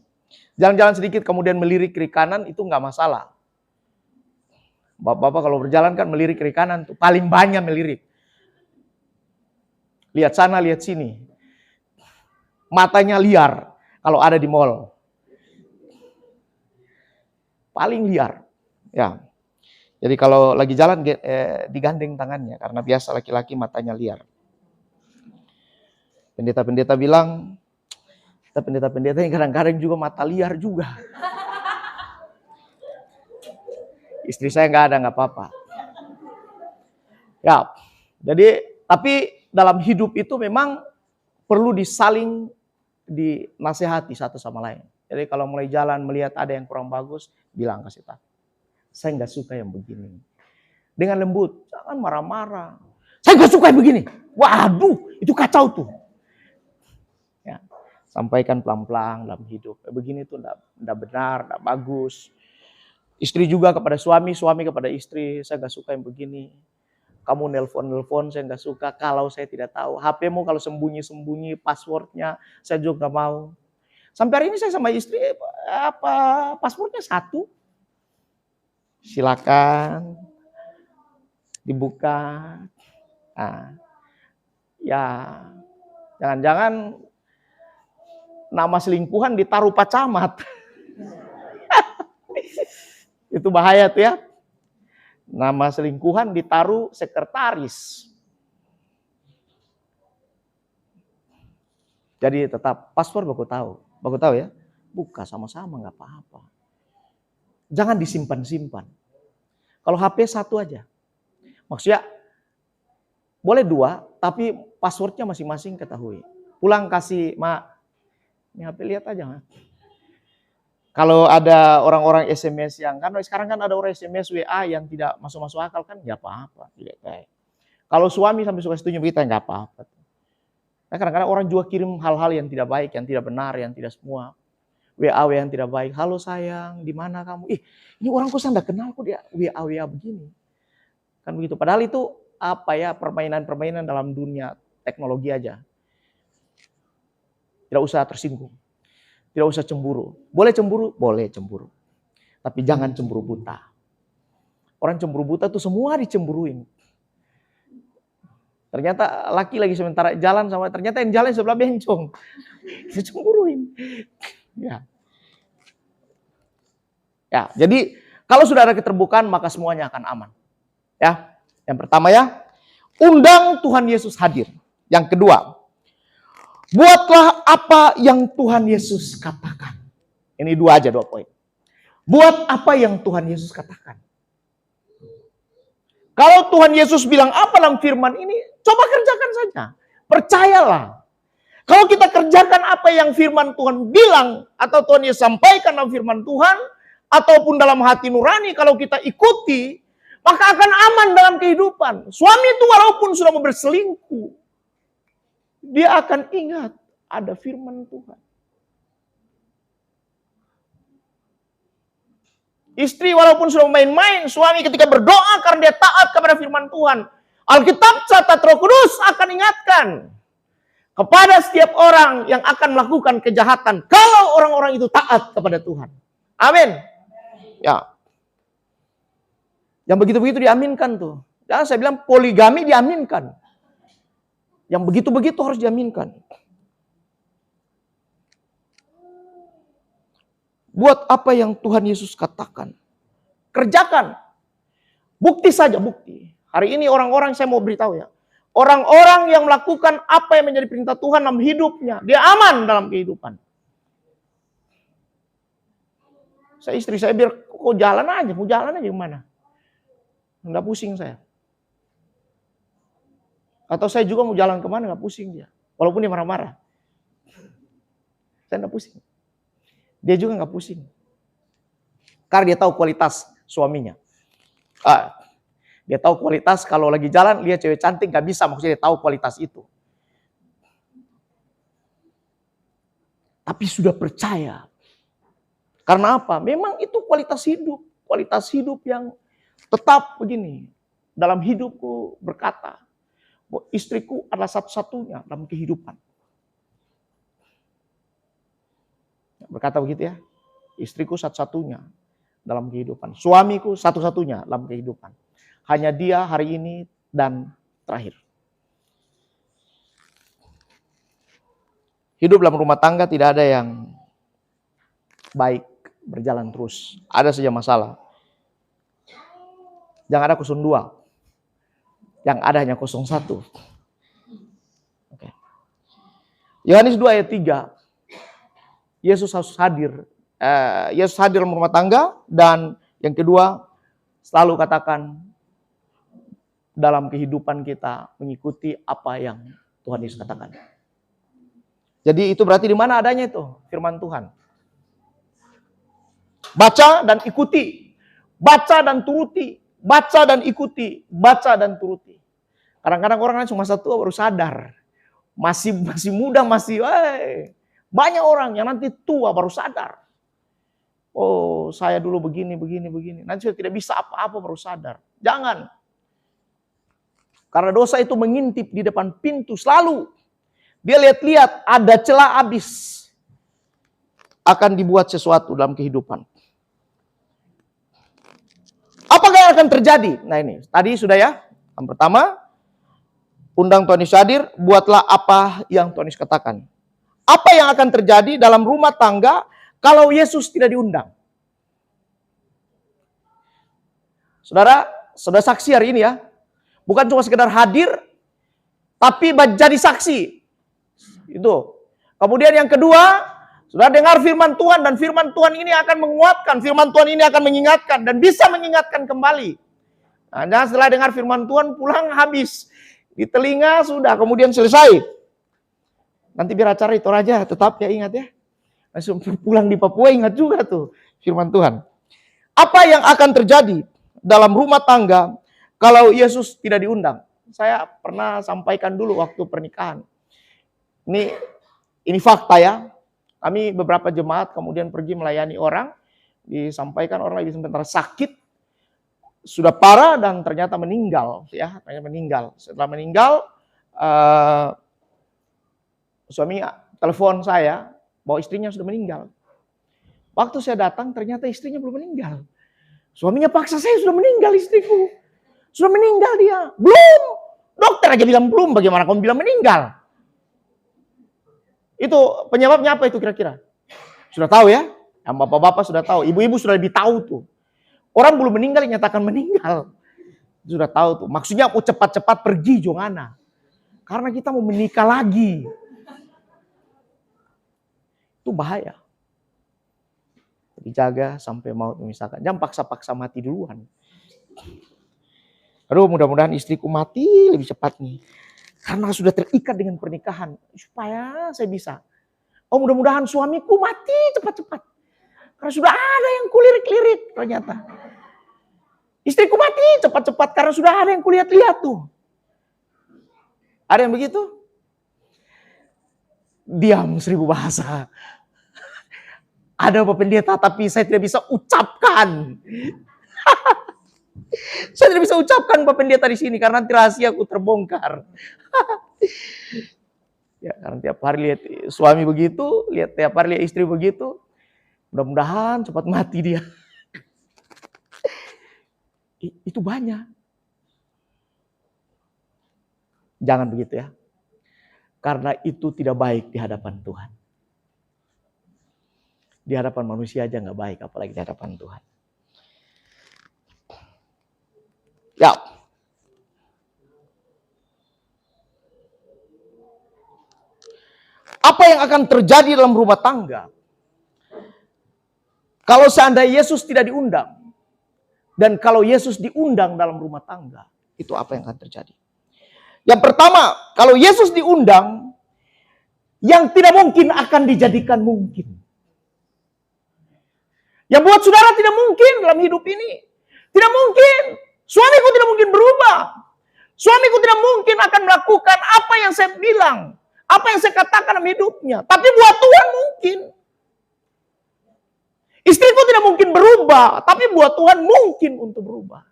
Jalan-jalan sedikit kemudian melirik kiri kanan itu nggak masalah. Bapak-bapak kalau berjalan kan melirik kiri kanan tuh paling banyak melirik. Lihat sana, lihat sini. Matanya liar kalau ada di mall. Paling liar. Ya. Jadi kalau lagi jalan digandeng tangannya, karena biasa laki-laki matanya liar. Pendeta-pendeta bilang, kita pendeta-pendeta yang kadang-kadang juga mata liar juga. Istri saya nggak ada, nggak apa-apa. Ya, jadi tapi dalam hidup itu memang perlu dinasehati satu sama lain. Jadi kalau mulai jalan melihat ada yang kurang bagus, bilang kasih tahu. Saya nggak suka yang begini. Dengan lembut, jangan marah-marah. Saya nggak suka yang begini. Waduh, itu kacau tuh. Ya, sampaikan pelan-pelan dalam hidup. Begini tuh enggak benar, enggak bagus. Istri juga kepada suami, suami kepada istri. Saya nggak suka yang begini. Kamu nelpon, saya nggak suka kalau saya tidak tahu. HP-mu kalau sembunyi-sembunyi, passwordnya saya juga nggak mau. Sampai hari ini saya sama istri, passwordnya 1. Silakan dibuka. Nah, ya jangan-jangan nama selingkuhan ditaruh Pak Camat. Itu bahaya tuh ya. Nama selingkuhan ditaruh sekretaris. Jadi tetap password baku tahu ya. Buka sama-sama nggak apa-apa. Jangan disimpan-simpan. Kalau HP 1 aja. Maksudnya boleh 2, tapi passwordnya masing-masing ketahui. Pulang kasih, Mak, ini HP lihat aja, Mak. Kalau ada orang-orang SMS yang, kan sekarang kan ada orang SMS WA yang tidak masuk-masuk akal kan, nggak apa-apa. Kalau suami sampai suka setuju kita nggak apa-apa. Nah, kadang-kadang orang juga kirim hal-hal yang tidak baik, yang tidak benar, yang tidak semua. WA yang tidak baik. Halo sayang, di mana kamu? Ini orang kok saya nggak kenal kok dia WA begini. Kan begitu. Padahal itu permainan-permainan dalam dunia teknologi aja. Tidak usah tersinggung. Tidak usah cemburu. Boleh cemburu? Boleh cemburu. Tapi jangan cemburu buta. Orang cemburu buta tuh semua dicemburuin. Ternyata laki lagi sementara jalan sama, ternyata yang jalan sebelah bencong. Dicemburuin. Ya, jadi kalau sudah ada keterbukaan maka semuanya akan aman. Ya, yang pertama ya, undang Tuhan Yesus hadir. Yang kedua, buatlah apa yang Tuhan Yesus katakan. Ini 2 poin. Buat apa yang Tuhan Yesus katakan. Kalau Tuhan Yesus bilang apa dalam firman ini, coba kerjakan saja. Percayalah. Kalau kita kerjakan apa yang firman Tuhan bilang, atau Tuhan Yesus sampaikan dalam firman Tuhan, ataupun dalam hati nurani kalau kita ikuti, maka akan aman dalam kehidupan. Suami itu walaupun sudah mau berselingkuh, dia akan ingat ada firman Tuhan. Istri walaupun sudah main-main, suami ketika berdoa karena dia taat kepada firman Tuhan, Alkitab catat Roh Kudus akan ingatkan kepada setiap orang yang akan melakukan kejahatan kalau orang-orang itu taat kepada Tuhan. Amin. Ya. Yang begitu-begitu diaminkan tuh. Dan saya bilang poligami diaminkan. Yang begitu-begitu harus diaminkan. Buat apa yang Tuhan Yesus katakan. Kerjakan. Bukti saja, bukti. Hari ini orang-orang saya mau beritahu ya. Orang-orang yang melakukan apa yang menjadi perintah Tuhan dalam hidupnya, dia aman dalam kehidupan. Istri saya biar kok jalan aja, mau jalan aja gimana? Enggak pusing saya. Atau saya juga mau jalan kemana, enggak pusing dia. Walaupun dia marah-marah. Saya enggak pusing. Dia juga enggak pusing. Karena dia tahu kualitas suaminya. Dia tahu kualitas, kalau lagi jalan lihat cewek cantik gak bisa, maksudnya dia tahu kualitas itu. Tapi sudah percaya. Karena apa? Memang itu kualitas hidup yang tetap begini. Dalam hidupku berkata, bahwa istriku adalah satu-satunya dalam kehidupan. Berkata begitu ya, istriku satu-satunya dalam kehidupan. Suamiku satu-satunya dalam kehidupan. Hanya dia hari ini dan terakhir. Hidup dalam rumah tangga tidak ada yang baik berjalan terus. Ada saja masalah. Jangan ada 02. Yang ada hanya 01. Oke. Yohanes 2 ayat 3. Yesus harus hadir. Yesus hadir dalam rumah tangga. Dan yang kedua, selalu katakan dalam kehidupan kita mengikuti apa yang Tuhan Yesus katakan. Jadi itu berarti di mana adanya itu firman Tuhan. Baca dan ikuti. Baca dan turuti. Baca dan ikuti. Baca dan turuti. Kadang-kadang orang cuma satu baru sadar. Masih muda, banyak orang yang nanti tua baru sadar. Oh, saya dulu begini. Nanti sudah tidak bisa apa-apa baru sadar. Jangan. Karena dosa itu mengintip di depan pintu selalu. Dia lihat-lihat ada celah habis. Akan dibuat sesuatu dalam kehidupan. Apakah yang akan terjadi? Nah ini, tadi sudah ya. Yang pertama, undang Tuhan Yesus hadir, buatlah apa yang Tuhan Yesus katakan. Apa yang akan terjadi dalam rumah tangga kalau Yesus tidak diundang? Saudara saksi hari ini ya. Bukan cuma sekedar hadir, tapi jadi saksi. Itu. Kemudian yang kedua, saudara dengar firman Tuhan, dan firman Tuhan ini akan menguatkan, firman Tuhan ini akan mengingatkan, dan bisa mengingatkan kembali. Nah, jangan setelah dengar firman Tuhan, pulang habis. Di telinga sudah, kemudian selesai. Nanti biar acara itu aja, tetap ya ingat ya. Langsung pulang di Papua ingat juga tuh firman Tuhan. Apa yang akan terjadi dalam rumah tangga kalau Yesus tidak diundang? Saya pernah sampaikan dulu waktu pernikahan. Ini fakta ya. Kami beberapa jemaat kemudian pergi melayani orang. Disampaikan orang lagi sebentar sakit. Sudah parah dan ternyata meninggal. Ya, ternyata meninggal. Setelah meninggal, suami telepon saya bahwa istrinya sudah meninggal. Waktu saya datang ternyata istrinya belum meninggal. Suaminya paksa, saya sudah meninggal istriku. Sudah meninggal dia. Belum. Dokter aja bilang belum. Bagaimana kamu bilang meninggal? Itu penyebabnya apa itu kira-kira? Sudah tahu ya? Yang bapak-bapak sudah tahu. Ibu-ibu sudah lebih tahu tuh. Orang belum meninggal nyatakan meninggal. Sudah tahu tuh. Maksudnya mau cepat-cepat pergi Johana. Karena kita mau menikah lagi. Itu bahaya. Dijaga sampai maut memisahkan. Jangan paksa-paksa mati duluan. Aduh, mudah-mudahan istriku mati lebih cepat nih. Karena sudah terikat dengan pernikahan. Supaya saya bisa. Oh, mudah-mudahan suamiku mati cepat-cepat. Karena sudah ada yang kulirik-lirik ternyata. Istriku mati cepat-cepat karena sudah ada yang kulihat-lihat tuh. Ada yang begitu? Diam 1000 bahasa. Ada Bapak Pendeta tapi saya tidak bisa ucapkan. Saya tidak bisa ucapkan Bapak Pendeta di sini karena nanti rahasiaku terbongkar. Ya, karena tiap hari lihat suami begitu, tiap hari lihat istri begitu. Mudah-mudahan cepat mati dia. Itu banyak. Jangan begitu ya. Karena itu tidak baik di hadapan Tuhan. Di hadapan manusia aja nggak baik, apalagi di hadapan Tuhan. Ya. Apa yang akan terjadi dalam rumah tangga kalau seandainya Yesus tidak diundang? Dan kalau Yesus diundang dalam rumah tangga, itu apa yang akan terjadi? Yang pertama, kalau Yesus diundang, yang tidak mungkin akan dijadikan mungkin. Yang buat saudara tidak mungkin dalam hidup ini. Tidak mungkin. Suamiku tidak mungkin berubah. Suamiku tidak mungkin akan melakukan apa yang saya bilang. Apa yang saya katakan dalam hidupnya. Tapi buat Tuhan mungkin. Istriku tidak mungkin berubah. Tapi buat Tuhan mungkin untuk berubah.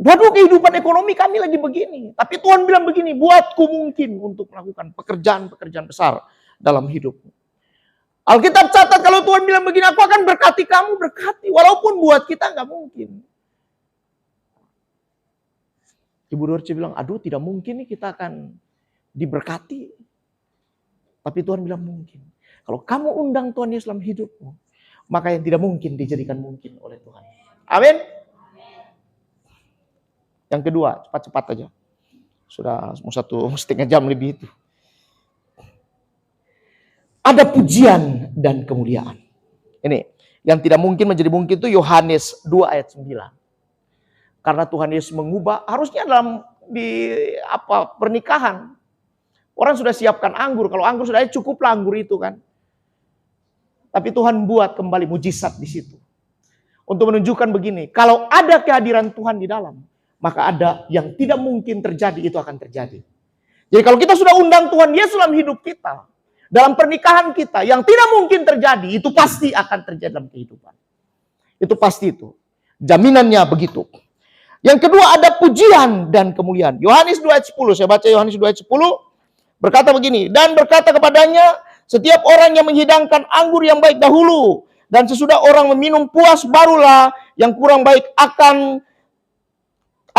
Waduh, kehidupan ekonomi kami lagi begini. Tapi Tuhan bilang begini, buatku mungkin untuk melakukan pekerjaan-pekerjaan besar dalam hidupmu. Alkitab catat kalau Tuhan bilang begini, aku akan berkati kamu, berkati. Walaupun buat kita nggak mungkin. Ibu Dorce bilang, aduh tidak mungkin nih kita akan diberkati. Tapi Tuhan bilang mungkin. Kalau kamu undang Tuhan Yesus dalam hidupmu, maka yang tidak mungkin dijadikan mungkin oleh Tuhan. Amin. Yang kedua, cepat-cepat aja. Sudah mau 1,5 jam lebih itu. Ada pujian dan kemuliaan. Ini, yang tidak mungkin menjadi mungkin itu Yohanes 2 ayat 9. Karena Tuhan Yesus mengubah, harusnya dalam pernikahan. Orang sudah siapkan anggur, kalau anggur sudah cukuplah anggur itu kan. Tapi Tuhan buat kembali mujizat di situ. Untuk menunjukkan begini, kalau ada kehadiran Tuhan di dalam, maka ada yang tidak mungkin terjadi, itu akan terjadi. Jadi kalau kita sudah undang Tuhan Yesus dalam hidup kita, dalam pernikahan kita, yang tidak mungkin terjadi, itu pasti akan terjadi dalam kehidupan. Itu pasti itu. Jaminannya begitu. Yang kedua ada pujian dan kemuliaan. Yohanes 2 ayat 10, saya baca Yohanes 2 ayat 10, berkata begini, dan berkata kepadanya, setiap orang yang menghidangkan anggur yang baik dahulu, dan sesudah orang meminum puas, barulah yang kurang baik akan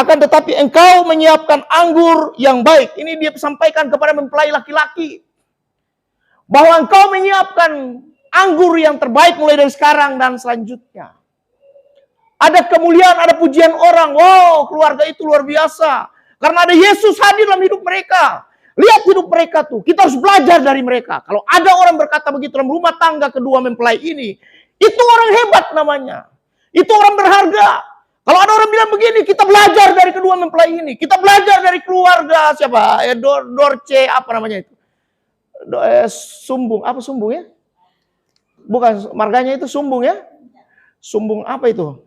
tetapi engkau menyiapkan anggur yang baik. Ini dia sampaikan kepada mempelai laki-laki. Bahwa engkau menyiapkan anggur yang terbaik mulai dari sekarang dan selanjutnya. Ada kemuliaan, ada pujian orang. Wow, keluarga itu luar biasa. Karena ada Yesus hadir dalam hidup mereka. Lihat hidup mereka tuh. Kita harus belajar dari mereka. Kalau ada orang berkata begitu dalam rumah tangga kedua mempelai ini, itu orang hebat namanya. Itu orang berharga. Kalau ada orang bilang begini, kita belajar dari kedua mempelai ini. Kita belajar dari keluarga siapa? Dorce, apa namanya itu? Sumbung, apa sumbung ya? Bukan, marganya itu sumbung ya? Sumbung apa itu?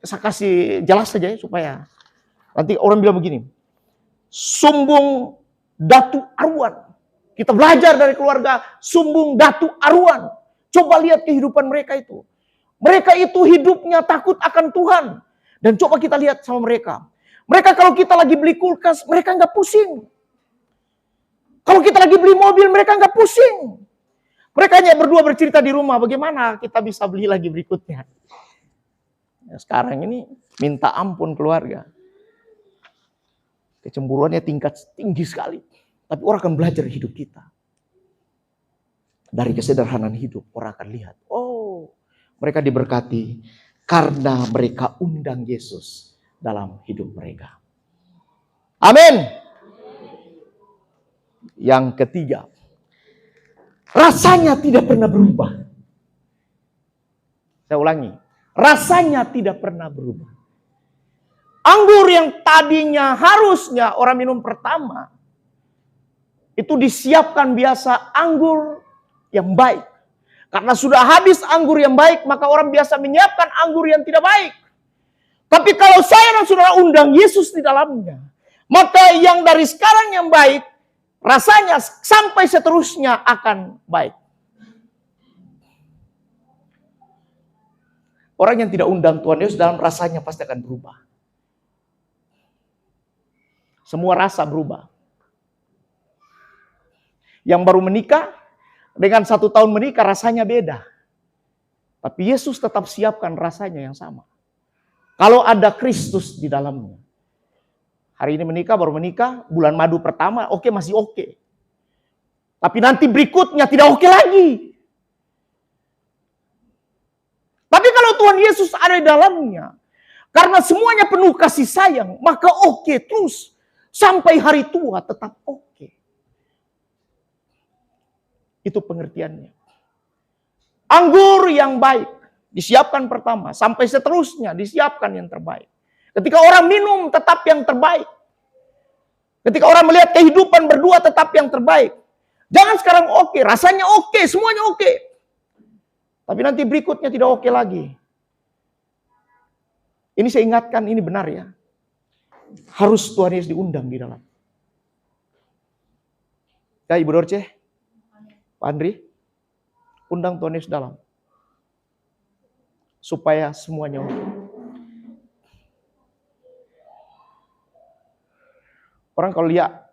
Saya kasih jelas saja ya, supaya nanti orang bilang begini. Sumbung Datu Arwan. Kita belajar dari keluarga Sumbung Datu Arwan. Coba lihat kehidupan mereka itu. Mereka itu hidupnya takut akan Tuhan. Dan coba kita lihat sama mereka. Mereka kalau kita lagi beli kulkas, mereka nggak pusing. Kalau kita lagi beli mobil, mereka nggak pusing. Mereka hanya berdua bercerita di rumah, bagaimana kita bisa beli lagi berikutnya. Ya, sekarang ini minta ampun keluarga. Kecemburuannya tingkat tinggi sekali. Tapi orang akan belajar hidup kita. Dari kesederhanaan hidup, orang akan lihat. Oh, mereka diberkati karena mereka undang Yesus dalam hidup mereka. Amin. Yang ketiga, rasanya tidak pernah berubah. Saya ulangi, rasanya tidak pernah berubah. Anggur yang tadinya harusnya orang minum pertama, itu disiapkan biasa anggur yang baik. Karena sudah habis anggur yang baik, maka orang biasa menyiapkan anggur yang tidak baik. Tapi kalau saya dan saudara undang Yesus di dalamnya, maka yang dari sekarang yang baik, rasanya sampai seterusnya akan baik. Orang yang tidak undang Tuhan Yesus dalam rasanya pasti akan berubah. Semua rasa berubah. Yang baru menikah, dengan 1 tahun menikah rasanya beda. Tapi Yesus tetap siapkan rasanya yang sama. Kalau ada Kristus di dalamnya. Hari ini menikah, baru menikah, bulan madu pertama, oke, masih oke. Tapi nanti berikutnya tidak oke lagi. Tapi kalau Tuhan Yesus ada di dalamnya, karena semuanya penuh kasih sayang, maka oke terus. Sampai hari tua tetap oke. Itu pengertiannya. Anggur yang baik disiapkan pertama, sampai seterusnya disiapkan yang terbaik. Ketika orang minum tetap yang terbaik. Ketika orang melihat kehidupan berdua tetap yang terbaik. Jangan sekarang oke, rasanya oke, semuanya oke. Tapi nanti berikutnya tidak oke lagi. Ini saya ingatkan, ini benar ya. Harus Tuhan Yesus diundang di dalam. Ya Ibu Dorce, Pak Andri, undang Tuhan Yesus dalam. Supaya semuanya oke. Orang kalau lihat,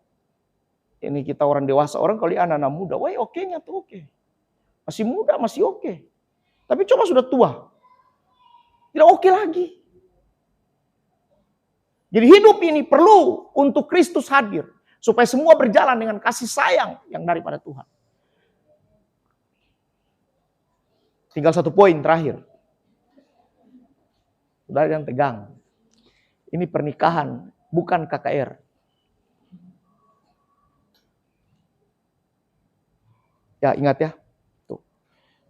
ini kita orang dewasa, orang kalau lihat anak-anak muda, wah oke-nya tuh oke. Masih muda, masih oke. Tapi coba sudah tua, tidak oke lagi. Jadi hidup ini perlu untuk Kristus hadir. Supaya semua berjalan dengan kasih sayang yang daripada Tuhan. Tinggal satu poin terakhir. Saudara yang tegang. Ini pernikahan, bukan KKR. Ya, ingat ya. Tuh.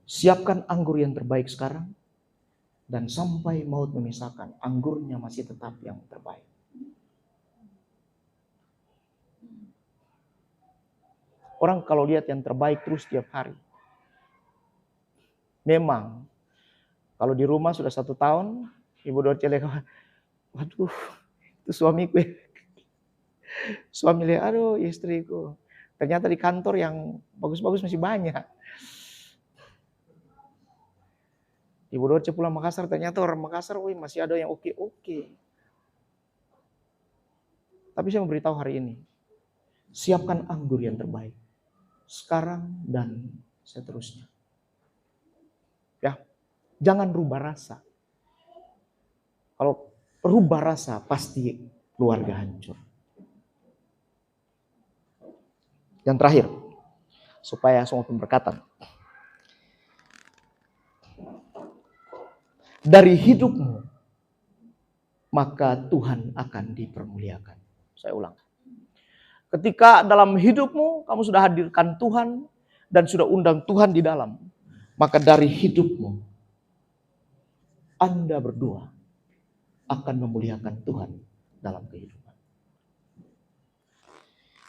Siapkan anggur yang terbaik sekarang. Dan sampai maut memisahkan, anggurnya masih tetap yang terbaik. Orang kalau lihat yang terbaik terus tiap hari. Memang, kalau di rumah sudah 1 tahun, Ibu Dorce lihat, waduh, itu suamiku. Suami lihat, aduh istriku. Ternyata di kantor yang bagus-bagus masih banyak. Ibu Dorce pulang Makassar, ternyata orang Makassar, masih ada yang oke-oke. Tapi saya memberitahu hari ini, siapkan anggur yang terbaik. Sekarang dan seterusnya. Ya, jangan rubah rasa. Kalau rubah rasa, pasti keluarga hancur. Yang terakhir, supaya semua pemberkatan. Dari hidupmu, maka Tuhan akan dipermuliakan. Saya ulang. Ketika dalam hidupmu, kamu sudah hadirkan Tuhan, dan sudah undang Tuhan di dalam, maka dari hidupmu, Anda berdua akan memuliakan Tuhan dalam kehidupan.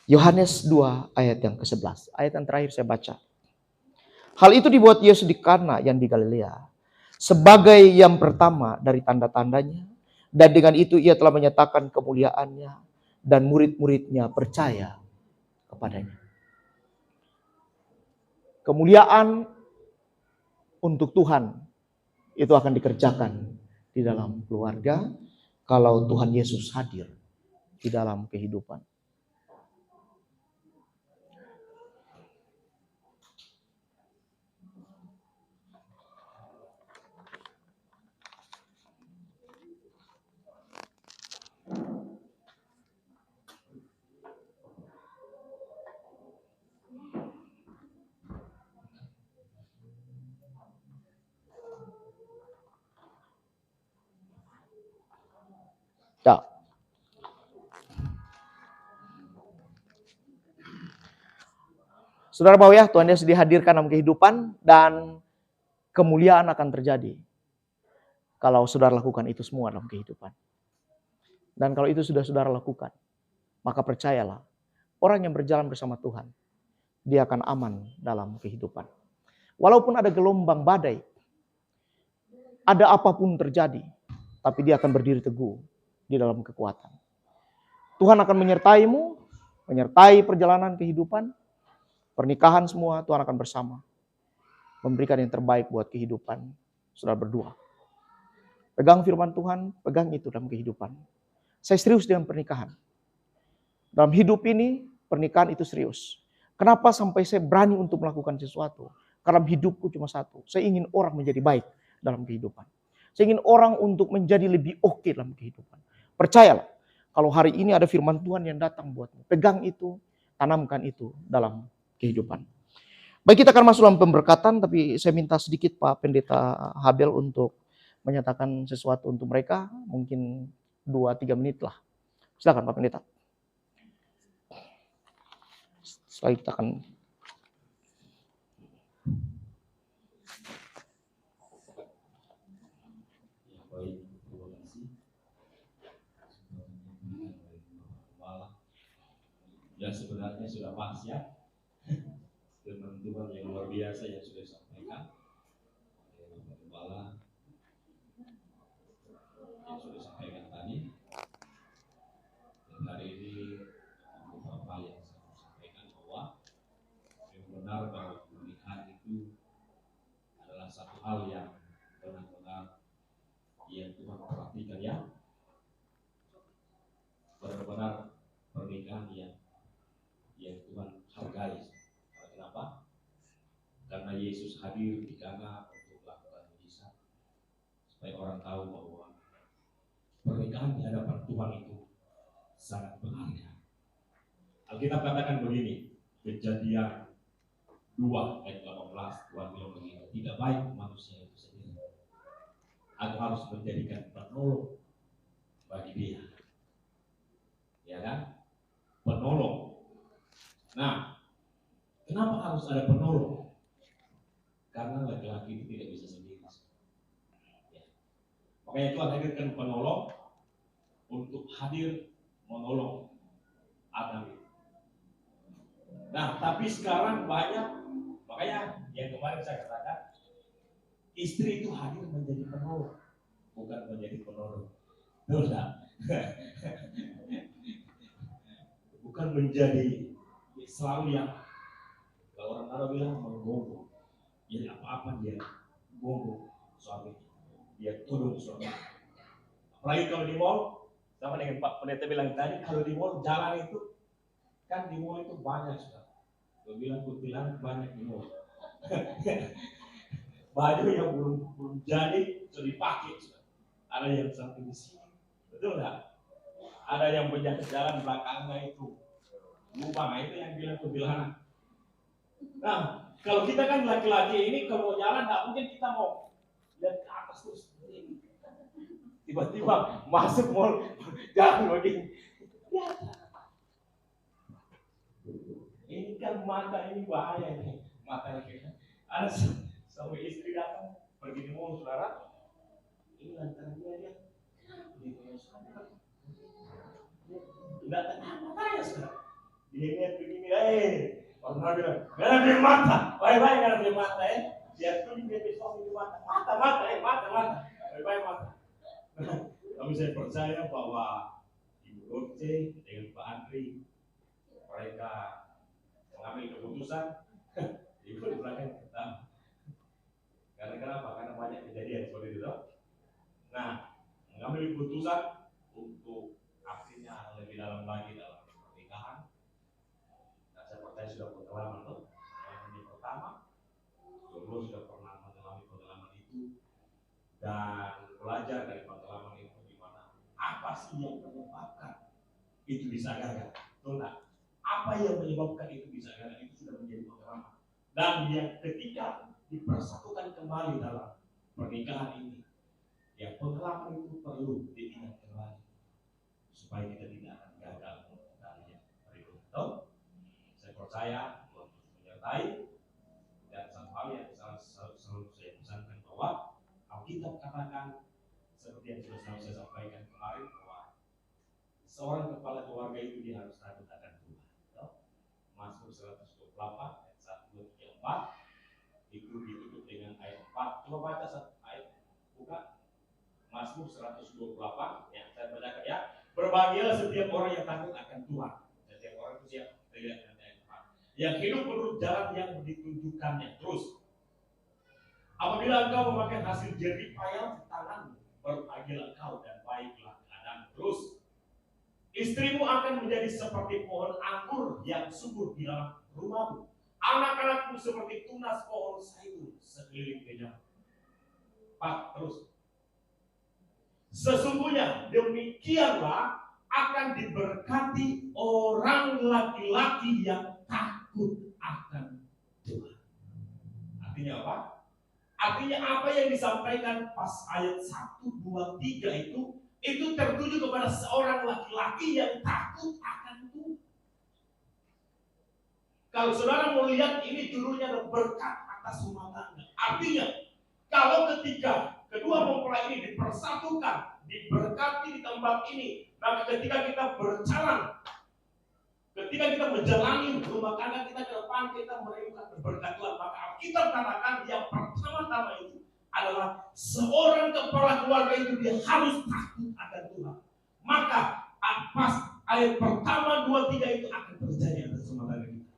Yohanes 2 ayat yang ke-11. Ayat yang terakhir saya baca. Hal itu dibuat Yesus di Kana yang di Galilea sebagai yang pertama dari tanda-tandanya, dan dengan itu ia telah menyatakan kemuliaannya, dan murid-muridnya percaya kepadanya. Kemuliaan untuk Tuhan itu akan dikerjakan di dalam keluarga kalau Tuhan Yesus hadir di dalam kehidupan. Ya. Saudara mau ya, Tuhan Yesus dihadirkan dalam kehidupan dan kemuliaan akan terjadi kalau saudara lakukan itu semua dalam kehidupan. Dan kalau itu sudah saudara lakukan, maka percayalah, orang yang berjalan bersama Tuhan, dia akan aman dalam kehidupan. Walaupun ada gelombang badai, ada apapun terjadi, tapi dia akan berdiri teguh di dalam kekuatan. Tuhan akan menyertaimu, menyertai perjalanan kehidupan, pernikahan semua, Tuhan akan bersama. Memberikan yang terbaik buat kehidupan saudara berdua. Pegang firman Tuhan, pegang itu dalam kehidupan. Saya serius dengan pernikahan. Dalam hidup ini, pernikahan itu serius. Kenapa sampai saya berani untuk melakukan sesuatu? Karena hidupku cuma satu. Saya ingin orang menjadi baik dalam kehidupan. Saya ingin orang untuk menjadi lebih oke dalam kehidupan. Percayalah, kalau hari ini ada firman Tuhan yang datang buatmu, pegang itu, tanamkan itu dalam kehidupan. Baik, kita akan masuk dalam pemberkatan, tapi saya minta sedikit Pak Pendeta Habel untuk menyatakan sesuatu untuk mereka, mungkin 2-3 menit lah. Silakan Pak Pendeta. Setelah kita akan ya sebenarnya sudah pas ya firman Tuhan yang luar biasa yang sudah disampaikan oleh Bapak Gembala yang sudah disampaikan tadi. Dan hari ini beberapa hal yang saya mau sampaikan bahwa yang benar bahwa pernikahan itu adalah satu hal yang benar-benar yang Tuhan perhatikan ya, benar-benar pernikahan yang Tuhan hargai. Kenapa? Karena Yesus hadir di Kana untuk melakukan mujizat supaya orang tahu bahwa pernikahan di hadapan Tuhan itu sangat berharga. Alkitab katakan begini, Kejadian 2 ayat 18 Tuhan bilang begini, tidak baik manusia itu sendiri. Aku harus menjadikan penolong bagi dia. Ya kan? Penolong. Nah, kenapa harus ada penolong? Karena laki-laki itu tidak bisa sendiri. Ya. Makanya Tuhan hadirkan penolong untuk hadir menolong Adam. Nah, tapi sekarang banyak, makanya yang kemarin saya katakan, istri itu hadir menjadi penolong, bukan menjadi penolong. Betul tak? Bukan menjadi selalu yang kalau orang Arab bilang menggonggong. Jadi apa-apa dia gonggong suami, dia tolong suami. Apalagi kalau di mall, sama dengan Pak Pendeta bilang tadi, kalau di mall jalan itu kan di mall itu banyak sudah. Gue bilang kuntilanak banyak di mall. Baju yang belum jadi sudah dipakai sudah. Ada yang sampai di sini, betul nggak? Ada yang berjalan jalan belakangnya itu lubang, itu yang bilang kuntilanak. Nah, kalau kita kan laki-laki ini kalau jalan nggak mungkin kita mau lihat ke atas terus. Tiba-tiba masuk mall jalan begini. Ya. Ini kan mata ini bahaya ini. Mata ini. Ada suami istri datang pergi di mall saudara. Ini lantaran dia datang matanya saudara. Dia lihat begini, orang bilang, nggak ada di mata, baik-baik nggak ada di mata ya. Dia tuh dia besok di mata, mata, baik-baik mata. Tapi saya percaya bahwa Ibu Roce dengan Pak Andri mereka mengambil keputusan. Ibu di belakang kita. Karena kenapa? Karena banyak kejadian seperti itu. Nah, mengambil keputusan untuk artinya lebih dalam lagi dalam pernikahan. Nah, saya percaya sudah pengalaman tuh. Yang pertama, Jomblo sudah pernah mengalami pengalaman itu dan belajar dari pengalaman itu di mana apa sih yang menyebabkan itu bisa gagal. Betul tak? Apa yang menyebabkan itu bisa gagal itu sudah menjadi pengalaman. Dan yang ketiga dipersatukan kembali dalam pernikahan ini. Ya pengalaman itu perlu diingat kembali supaya kita tidak akan gagal dari yang berikut. Saya percaya Tuhan menyertai dan satu hal yang selalu saya pesankan bahwa Alkitab katakan seperti yang sudah selalu saya sampaikan kemarin bahwa seorang kepala keluarga itu dia harus takut akan Tuhan. Mazmur 128 ayat 1, 2, 3, 4 itu ditutup dengan ayat 4. Coba baca satu ayat, buka Mazmur 128 ya, saya bacakan ya. Berbahagialah setiap orang yang takut akan Tuhan. Setiap orang itu siap terlihat dengan ayat 4. Yang hidup menurut jalan yang ditunjukkannya. Terus, apabila engkau memakan hasil jerih payah di tanganmu, berbahagialah engkau dan baiklah keadaan. Terus, istrimu akan menjadi seperti pohon anggur yang subur di dalam rumahmu. Anak-anakmu seperti tunas pohon sayur sekeliling meja. 4. Terus, sesungguhnya demikianlah akan diberkati orang laki-laki yang takut akan Tuhan. Artinya apa? Artinya apa yang disampaikan pas ayat 1, 2, 3 itu tertuju kepada seorang laki-laki yang takut akan Tuhan. Kalau saudara mau lihat ini judulnya adalah berkat atas rumah tangga. Artinya kalau ketika kedua mempelai ini dipersatukan, diberkati di tempat ini, maka ketika kita berjalan, ketika kita menjalani rumah tangga kita ke depan, kita menemukan berkat Tuhan. Maka Alkitab katakan yang pertama-tama itu adalah seorang kepala keluarga itu dia harus takut akan Tuhan. Maka pas ayat pertama, 2, 3 itu akan terjadi atas rumah tangga kita.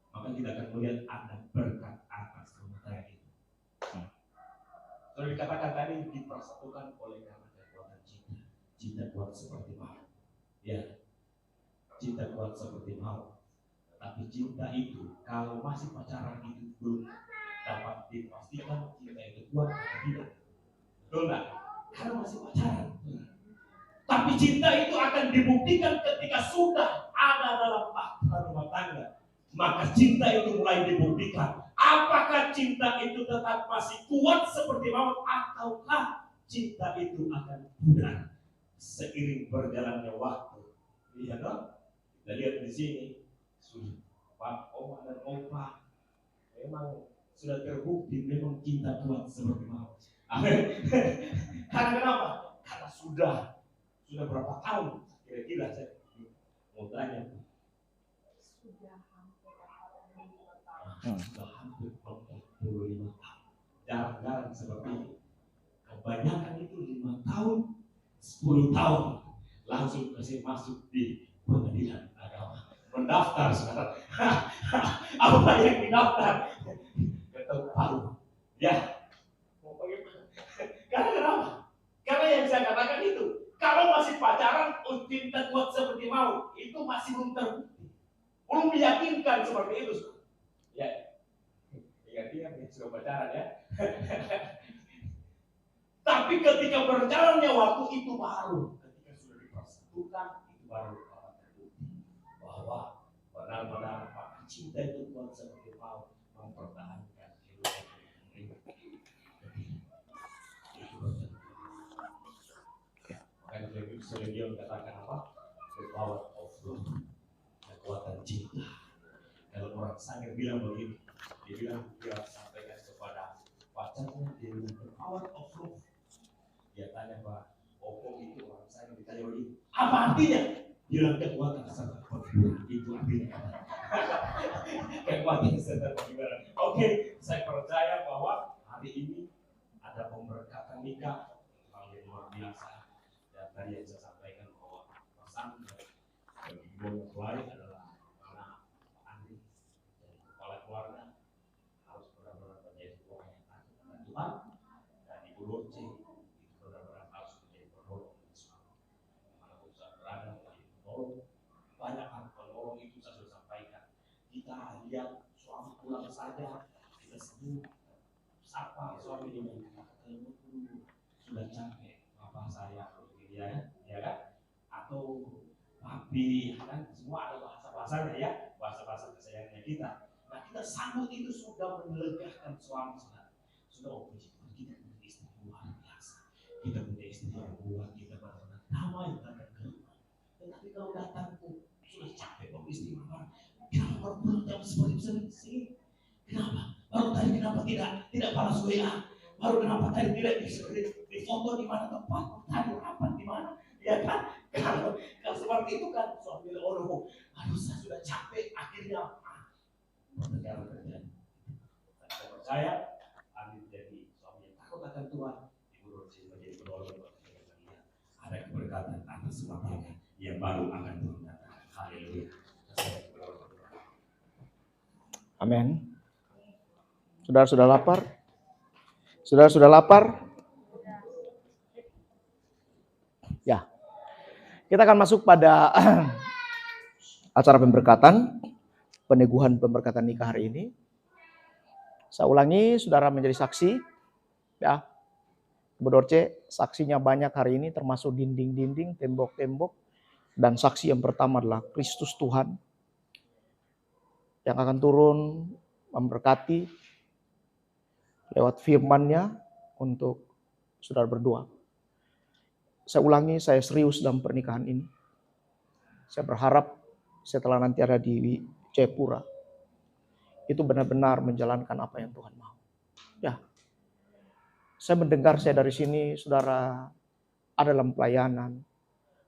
Maka kita akan melihat ada berkat atas rumah tangga kita. Kalau dikatakan tadi dipersatukan oleh karena kekuatan cinta. Cinta kuat seperti maut. Ya, cinta kuat seperti maut. Tapi cinta itu kalau masih pacaran itu belum dapat dipastikan cinta itu kuat atau tidak. Betul nggak? Karena masih pacaran. Tapi cinta itu akan dibuktikan ketika sudah ada dalam rumah tangga. maka cinta itu mulai dibuktikan. Apakah cinta itu tetap masih kuat seperti maut, ataukah cinta itu akan pudar seiring berjalannya waktu? Iya dong. Kita lihat di sini sudah Pak, Oma dan Opa memang sudah terbukti memang cinta kuat seperti maut. Amin. Karena kenapa? Karena sudah berapa tahun kira-kira saya mau tanya. Sudah hampir 45 tahun. Jarang-jarang seperti itu. Kebanyakan itu 5 tahun, 10 tahun langsung masuk di pengadilan agama. Mendaftar sekarang. Apa yang didaftar? Ketuk palu. Ya. Karena kenapa? Karena yang saya katakan itu, kalau masih pacaran, cinta kuat seperti maut, itu masih belum terbukti. Belum meyakinkan seperti itu. Ya. Ingat-ingat sudah pacaran ya. Tapi ketika berjalannya waktu itu baru, ketika sudah dipersatukan, itu baru terbukti bahwa benar-benar cinta itu kuat seperti maut, mempertahankan hidup. Makanya Selegion katakan apa? The power of love, kekuatan cinta. Kalau orang sangat bilang begini, dia bilang dia sampaikan kepada pacarnya, dia bilang the power of love. Dia tanya Pak, Opo itu orang sangat ditanya begini, apa artinya? Dia bilang kekuatan serta penghiburan, itu artinya. Kekuatan serta penghiburan. Oke, saya percaya bahwa hari ini ada pemberkatan nikah yang luar biasa. Dan tadi yang saya sampaikan bahwa pesan bagi ibu mempelai adalah anak Pak Andi dan kepala keluarga harus benar-benar menjadi orang yang takut akan Tuhan, dan ibu Dorce itu benar-benar harus menjadi penolong bagi suami. Dimanapun saya berada menjadi penolong. Banyak hal penolong itu saya sudah sampaikan. Kita lihat suami pulang saja, kita sebut sapa suami ini, sudah capek bapak saya, ya kan? Atau papi, kan? Semua ada bahasa-bahasanya ya, bahasa-bahasa kesayangannya kita. Nah, kita sambut itu sudah melegakan suami saudara. Sudah puji Tuhan, kita punya istri luar biasa. Kita punya istri yang kuat, kita benar-benar damai dan kehidupan. Tetapi kalau datang sudah capek bapak istri bapak, kenapa baru pulang jam seperti ini? Kenapa? Baru tadi kenapa tidak balas WA? Baru kenapa tadi tidak di foto di mana tempat? Tadi rapat di mana? Ya kan? Kalau seperti itu kan suami orang, aduh saya sudah capek, akhirnya pertengkaran terjadi. Saya percaya Andi jadi suami yang takut akan Tuhan, ibu Rosi menjadi penolong bagi dia. Ada keberkatan atas semua yang baru akan turun datang. Haleluya. Amin. Saudara sudah lapar? Saudara sudah lapar? Ya. Kita akan masuk pada acara pemberkatan, peneguhan pemberkatan nikah hari ini. Saya ulangi, saudara menjadi saksi. Ya. Ibu Dorce, saksinya banyak hari ini, termasuk dinding-dinding, tembok-tembok. Dan saksi yang pertama adalah Kristus Tuhan yang akan turun memberkati lewat firman-Nya untuk saudara berdua. Saya ulangi, saya serius dalam pernikahan ini. Saya berharap setelah nanti ada di Jayapura, itu benar-benar menjalankan apa yang Tuhan mau. Ya, saya mendengar saya dari sini, saudara ada dalam pelayanan,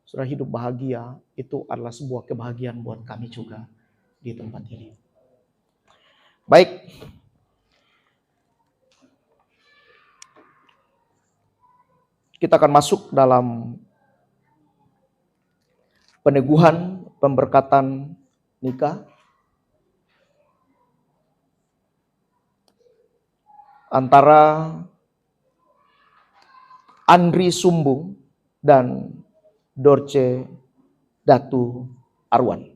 saudara hidup bahagia, itu adalah sebuah kebahagiaan buat kami juga di tempat ini. Baik. Kita akan masuk dalam peneguhan pemberkatan nikah antara Andri Sumbung dan Dorce Datu Arwan.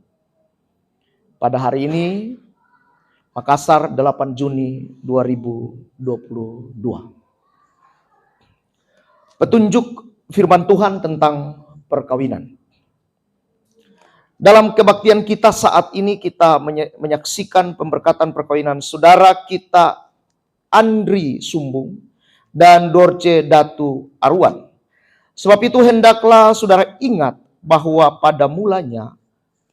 Pada hari ini, Makassar, 8 Juni 2022. Petunjuk firman Tuhan tentang perkawinan. Dalam kebaktian kita saat ini, kita menyaksikan pemberkatan perkawinan saudara kita Andri Sumbung dan Dorce Datu Arwan. Sebab itu hendaklah saudara ingat bahwa pada mulanya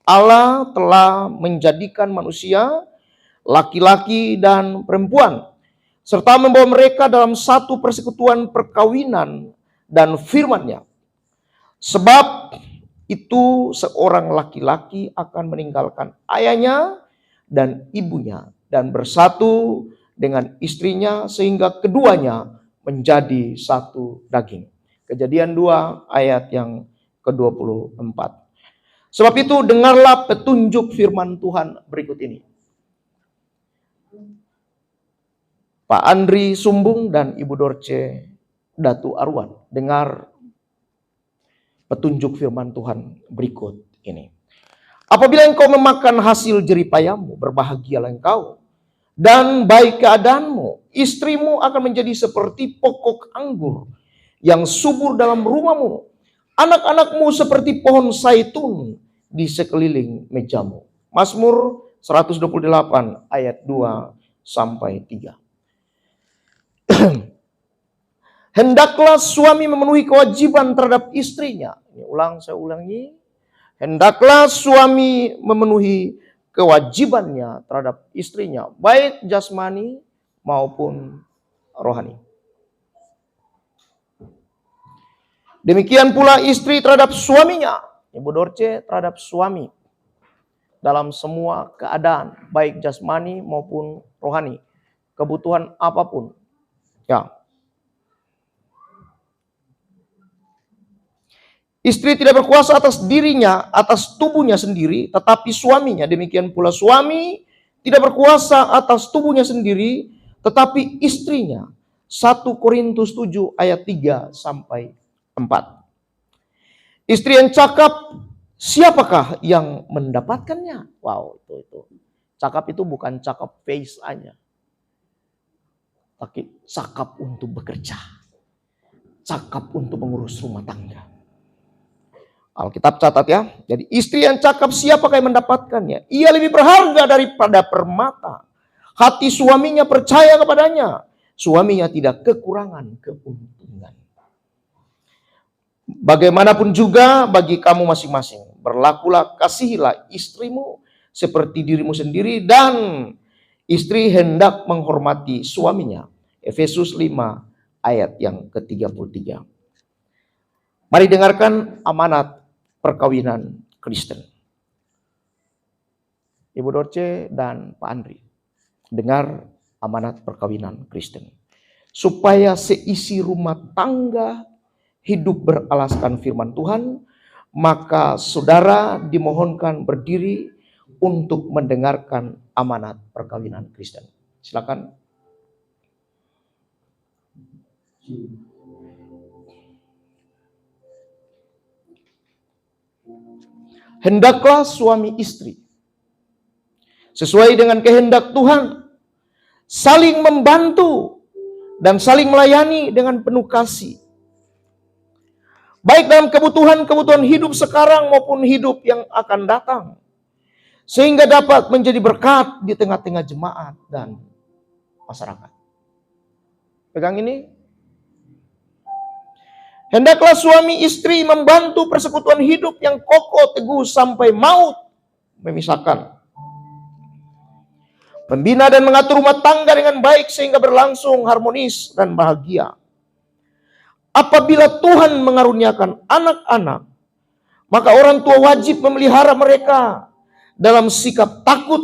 Allah telah menjadikan manusia laki-laki dan perempuan, serta membawa mereka dalam satu persekutuan perkawinan dan firman-Nya. Sebab itu seorang laki-laki akan meninggalkan ayahnya dan ibunya dan bersatu dengan istrinya sehingga keduanya menjadi satu daging. Kejadian 2 ayat yang ke-24. Sebab itu dengarlah petunjuk firman Tuhan berikut ini. Pak Andri Sumbung dan Ibu Dorce Datu Arwan, dengar petunjuk firman Tuhan berikut ini. Apabila engkau memakan hasil jeripayamu, berbahagialah engkau, dan baik keadaanmu. Istrimu akan menjadi seperti pokok anggur yang subur dalam rumahmu. Anak-anakmu seperti pohon zaitun di sekeliling mejamu. Mazmur 128 ayat 2 sampai 3. Hendaklah suami memenuhi kewajiban terhadap istrinya. Saya ulangi. Hendaklah suami memenuhi kewajibannya terhadap istrinya, baik jasmani maupun rohani. Demikian pula istri terhadap suaminya. Ibu Dorce terhadap suami dalam semua keadaan, baik jasmani maupun rohani. Kebutuhan apapun. Ya. Istri tidak berkuasa atas dirinya, atas tubuhnya sendiri, tetapi suaminya. Demikian pula suami tidak berkuasa atas tubuhnya sendiri, tetapi istrinya. 1 Korintus 7 ayat 3 sampai 4. Istri yang cakap, siapakah yang mendapatkannya? Wow, itu. Cakap itu bukan cakap face aja. Tapi cakap untuk bekerja. Cakap untuk mengurus rumah tangga. Alkitab catat ya. Jadi istri yang cakap siapakah yang mendapatkannya? Ia lebih berharga daripada permata. Hati suaminya percaya kepadanya. Suaminya tidak kekurangan keuntungan. Bagaimanapun juga bagi kamu masing-masing. Berlakulah, kasihilah istrimu seperti dirimu sendiri. Dan istri hendak menghormati suaminya. Efesus 5 ayat yang ke-33. Mari dengarkan amanat perkawinan Kristen. Ibu Dorce dan Pak Andri, dengar amanat perkawinan Kristen. Supaya seisi rumah tangga hidup beralaskan firman Tuhan, maka saudara dimohonkan berdiri untuk mendengarkan amanat perkawinan Kristen. Silakan. Hendaklah suami istri sesuai dengan kehendak Tuhan saling membantu dan saling melayani dengan penuh kasih, baik dalam kebutuhan hidup sekarang maupun hidup yang akan datang, sehingga dapat menjadi berkat di tengah-tengah jemaat dan masyarakat. Pegang ini. Hendaklah suami istri membantu persekutuan hidup yang kokoh teguh sampai maut memisahkan. Membina dan mengatur rumah tangga dengan baik sehingga berlangsung harmonis dan bahagia. Apabila Tuhan mengaruniakan anak-anak, maka orang tua wajib memelihara mereka dalam sikap takut